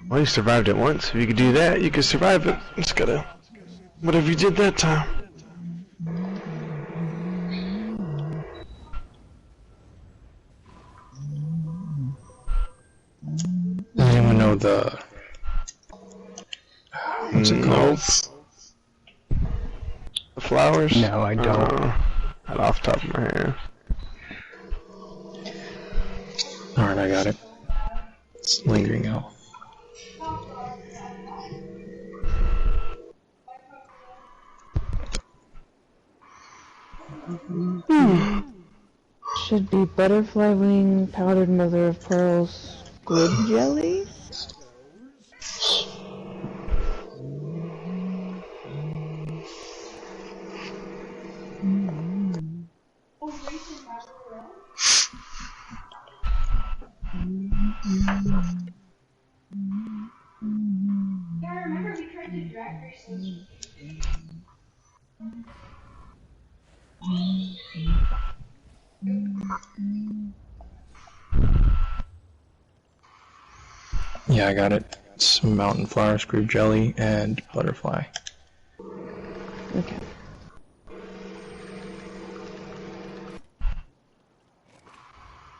Well, you survived it once. If you could do that, you could survive it. Just gotta... whatever you did that time. know the... What's it called? The flowers? No, I don't. Not off the top of my head. Alright, I got it. It's lingering out. Should be butterfly wing, powdered mother of pearls, squid jelly? Yeah, I got it. It's mountain flower, squid jelly, and butterfly. Okay.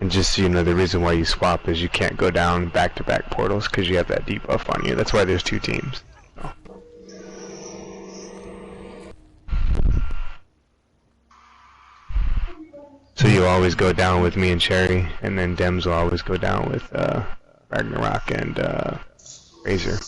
And just so you know, the reason why you swap is you can't go down back-to-back portals because you have that debuff on you. That's why there's 2 teams. So you always go down with me and Cherry, and then Dems will always go down with Ragnarok and Razor.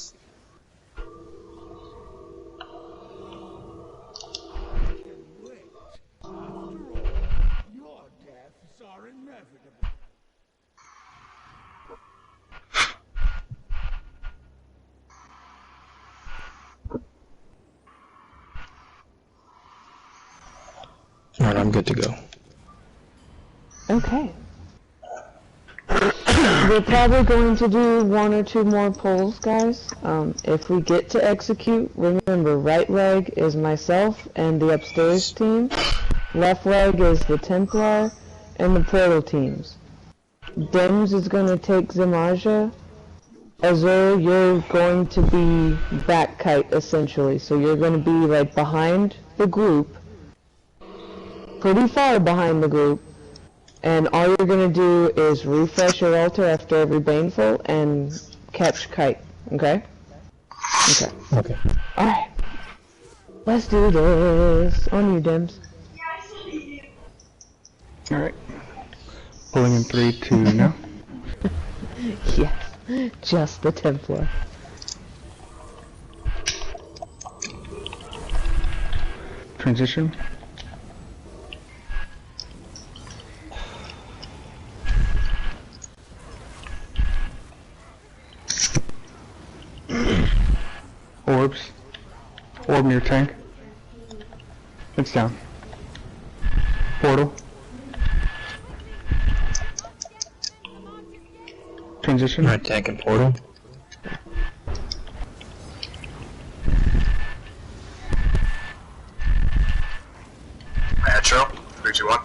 Alright, I'm good to go. Okay. We're probably going to do 1 or 2 more polls, guys. If we get to execute, remember, right leg is myself and the upstairs team. Left leg is the Templar and the portal teams. Dems is going to take Zamaja. Azur, you're going to be back kite, essentially. So you're going to be, like, behind the group. Pretty far behind the group. And all you're going to do is refresh your altar after every baneful and catch kite, okay? Okay. Okay. Alright. Let's do this. On you, Dems. Alright. Pulling in 3, 2, now. Yes. Just the Templar. Transition. Orbs. Orb near tank. It's down. Portal. Transition. Alright, tank and portal. Natural. 3, 2, 1.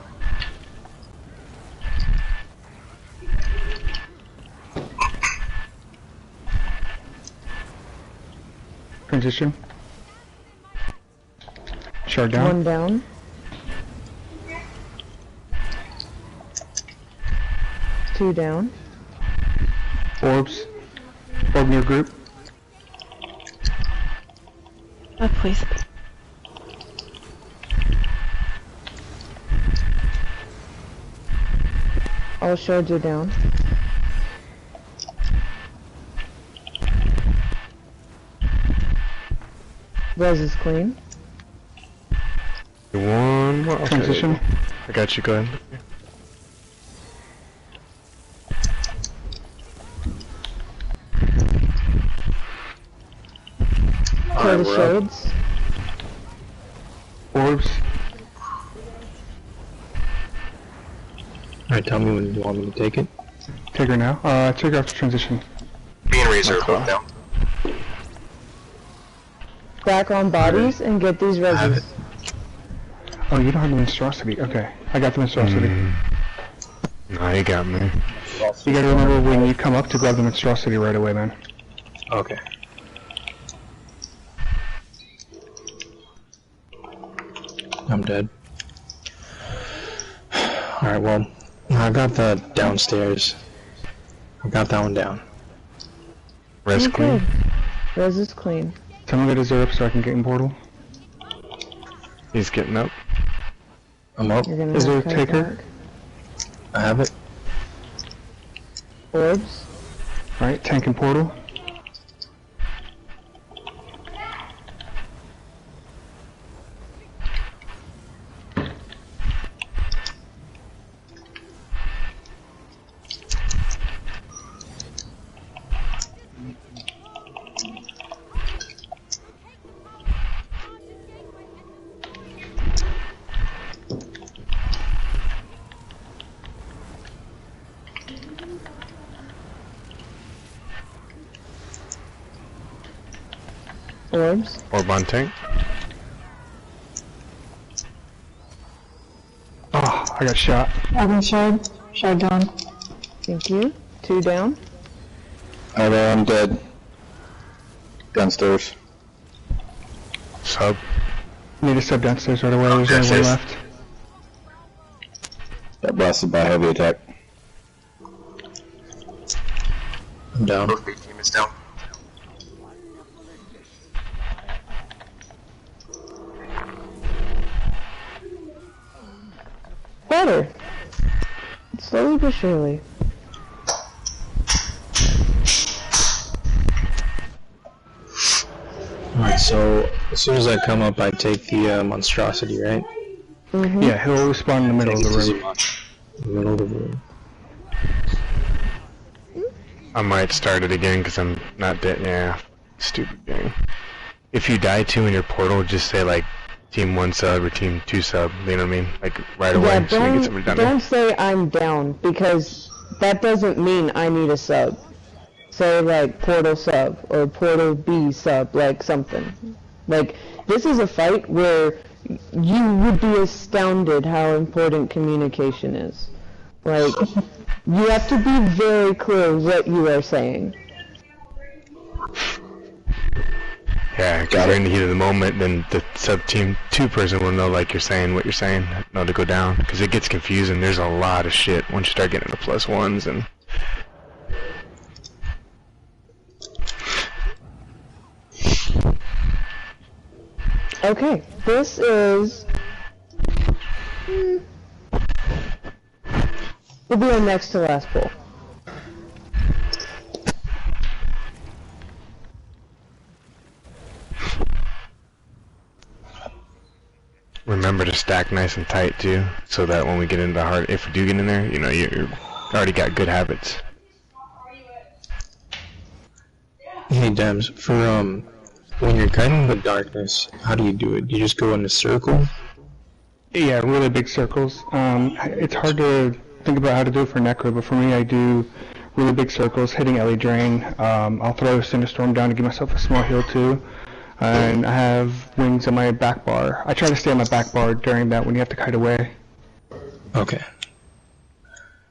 Transition. Shard down. 1 down. Two down. Orbs. Orb near group. Oh, please. All shards are down. Res is clean. One more. Okay, Transition. I got you. Go ahead. Clear the shades. Orbs. Alright, tell me when you want me to take it. Take her now. Take her after transition. Me and Razor are both down. Back on bodies and get these reses. Oh, you don't have the monstrosity. Okay, I got the monstrosity. No, you got me. You gotta remember when you come up to grab the monstrosity right away, man. Okay. I'm dead. Alright, well, I got the downstairs. I got that one down. Res clean. Res is clean. Tell me to zero up so I can get in portal. He's getting up. I'm up. Is there a taker? I have it. Orbs. Alright, tank and portal. Orbs. Orb on tank. Oh, I got shot. I've shard. Shard down. Thank you. 2 down. I'm dead. Downstairs. Sub. Need a sub downstairs right away. There's only one left. Got blasted by a heavy attack. I'm down. Both big team is down. Better. Slowly but surely. Alright, so as soon as I come up, I take the monstrosity, right? Mm-hmm. Yeah, he'll spawn in the middle of the room. In the middle of the room. I might start it again because I'm not dead. Yeah, stupid game. If you die too in your portal, just say like team 1 sub or team 2 sub. You know what I mean? Like right away, Yeah, so we get somebody down there. don't say I'm down because that doesn't mean I need a sub. Say like portal sub or portal B sub, like something. Like this is a fight where you would be astounded how important communication is. Like you have to be very clear what you are saying. Yeah, because you're in the heat of the moment, then the sub team 2 person will know like you're saying what you're saying, know to go down. Because it gets confusing. There's a lot of shit once you start getting the +1s and. Okay, this is... We'll be our next to last pull. Remember to stack nice and tight too, so that when we get into hard, if we do get in there, you know, you're already got good habits. Hey Dems, for when you're kiting the darkness, how do you do it? You just go in a circle? Yeah, really big circles. It's hard to think about how to do it for Necro, but for me I do really big circles, hitting Ellie Drain. I'll throw a Cinderstorm down to give myself a small heal too. And I have wings on my back bar. I try to stay on my back bar during that when you have to kite away. Okay.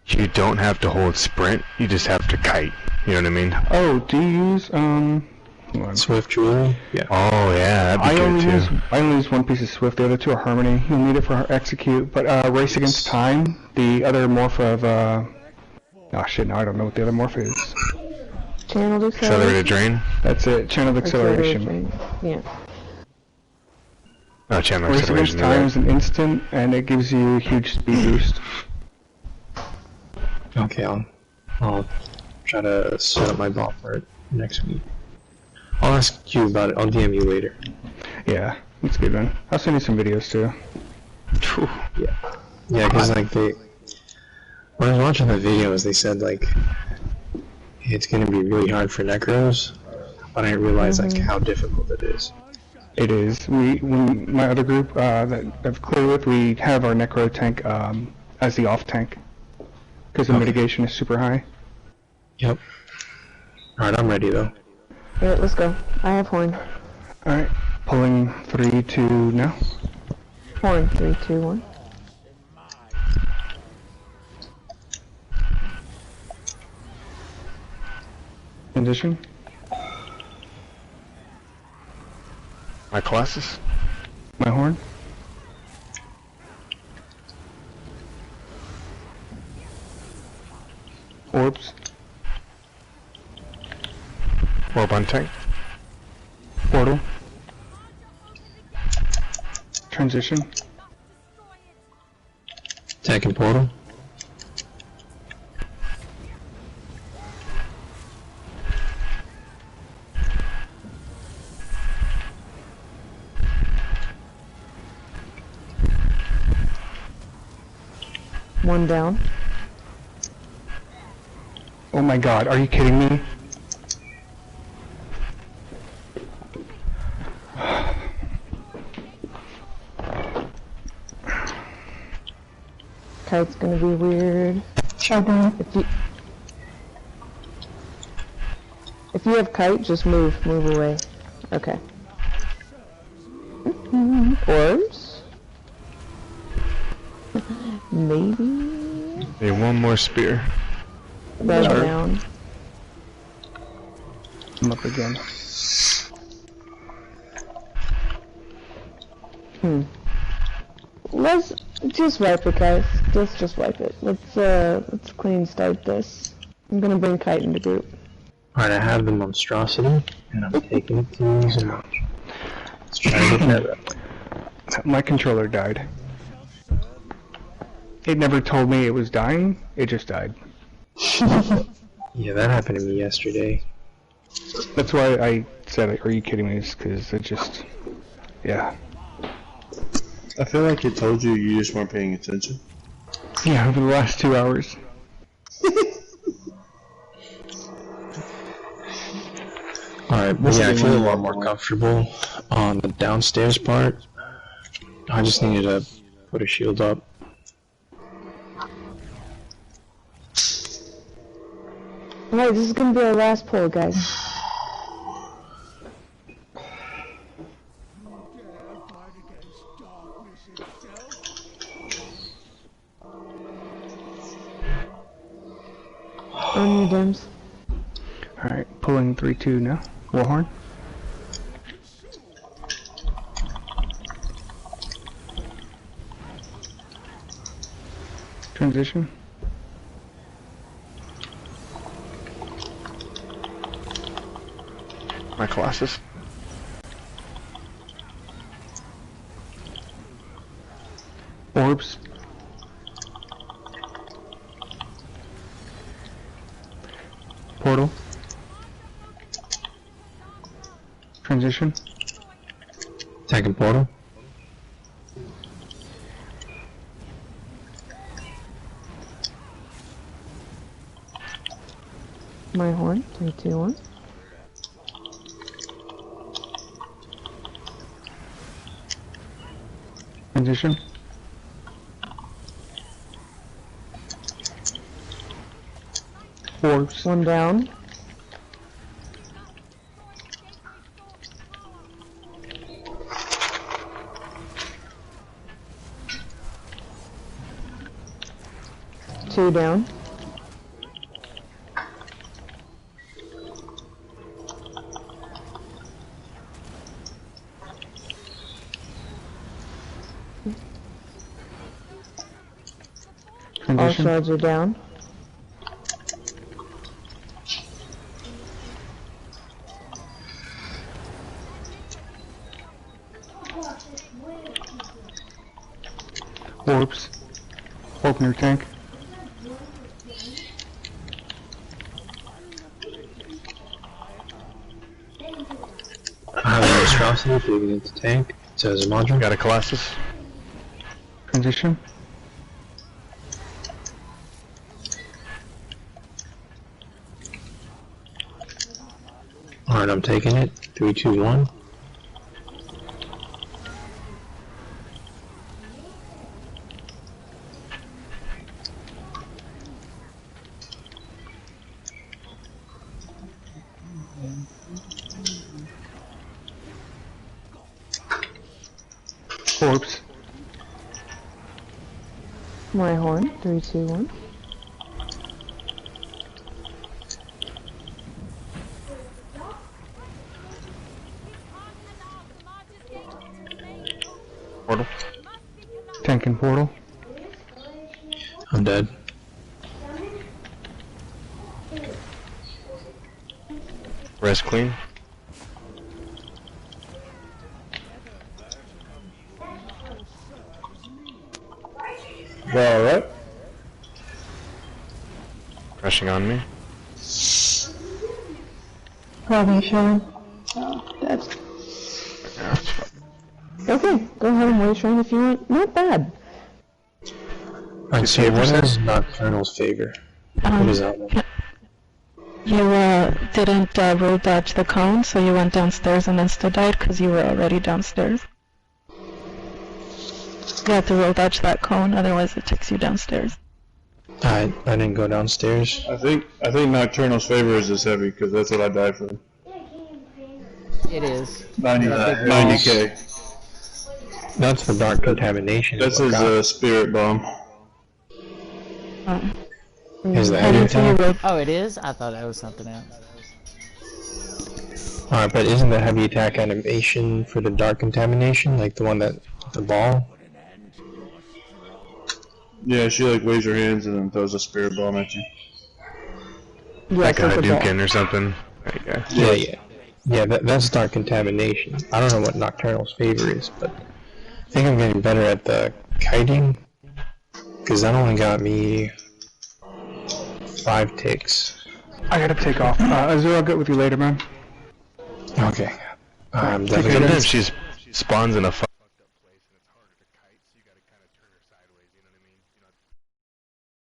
You don't have to hold sprint, you just have to kite. You know what I mean? Oh, do you use Swift Jewelry? Yeah. Oh yeah, that'd be good too. I only use one piece of Swift, the other two are Harmony. You'll need it for Execute, but Race Against Time, the other morph of oh shit, now I don't know what the other morph is. Channeled Accelerated Drain? That's it, Channeled Acceleration. Yeah. Oh, Channeled Race Acceleration. Against Time is an instant, and it gives you a huge speed boost. Okay, I'll try to set up my bot for it next week. I'll ask you about it. I'll DM you later. Yeah, that's good, man. I'll send you some videos too. Yeah. Yeah, because like when I was watching the videos, they said like it's gonna be really hard for Necros, but I didn't realize like how difficult it is. It is. When my other group that I've cleared with, we have our Necro tank as the off tank because the mitigation is super high. Yep. Alright, I'm ready though. Alright, let's go. I have horn. Alright, pulling 3, 2 now. Horn, 3, 2, 1. Transition. My Colossus? My horn. Orbs. Orb on tank. Portal. Transition. Tank and portal. One down. Oh my god, are you kidding me? Kite's gonna be weird. Shotgun. If you have kite, just move away. Okay. Orbs? Maybe? Need one more spear. Red down. I'm up again. Let's just wipe it, guys. Let's just wipe it. Let's clean start this. I'm gonna bring Kite into group. Alright, I have the monstrosity, and I'm taking it to use a match. Let's try to get that right. My controller died. It never told me it was dying, it just died. Yeah, that happened to me yesterday. That's why I said, are you kidding me? Because it just... Yeah. I feel like it told you, you just weren't paying attention. Yeah, over the last 2 hours. Alright, but yeah, I feel a lot more comfortable on the downstairs part. I just needed to put a shield up. Alright, this is gonna be our last pull, guys. On your dims. Alright, pulling 3-2 now. Warhorn. Transition. My Colossus. Orbs. Portal. Transition. Tank and portal. My horn. 3, 2, 1. Transition. Orbs. One down. Two down. All Transition. shards are down. Orbs. Open your tank. I have a monstrosity, digging into tank. It says module. Got a Colossus. Transition. Alright, I'm taking it. 3, 2, 1. Orbs. My horn. 3, 2, 1. Portal. Tank and portal. I'm dead. Rest clean. Alright. Rushing on me. Grabbing Sean. Oh, dead. Okay, go ahead and waste rain if you want. Not bad. Alright, so what is Nocturnal's favor? What is that one? You didn't roll dodge the cone, so you went downstairs and insta-died because you were already downstairs. You have to roll dodge that cone, otherwise it takes you downstairs. I didn't go downstairs. I think Nocturnal's favor is this heavy because that's what I died from. It is. 90k. That's the dark contamination. That's his spirit bomb. Is that heavy attack? Oh, it is? I thought that was something else. Alright, but isn't the heavy attack animation for the dark contamination, like the one that, the ball? Yeah, she like waves her hands and then throws a spirit bomb at you. Like a Hadouken or something. There you go. Yeah, that's dark contamination. I don't know what Nocturnal's favor is, but I think I'm getting better at the kiting, because that only got me 5 ticks. I gotta take off. Azure, I'll get with you later, man. Okay. Sometimes she spawns in a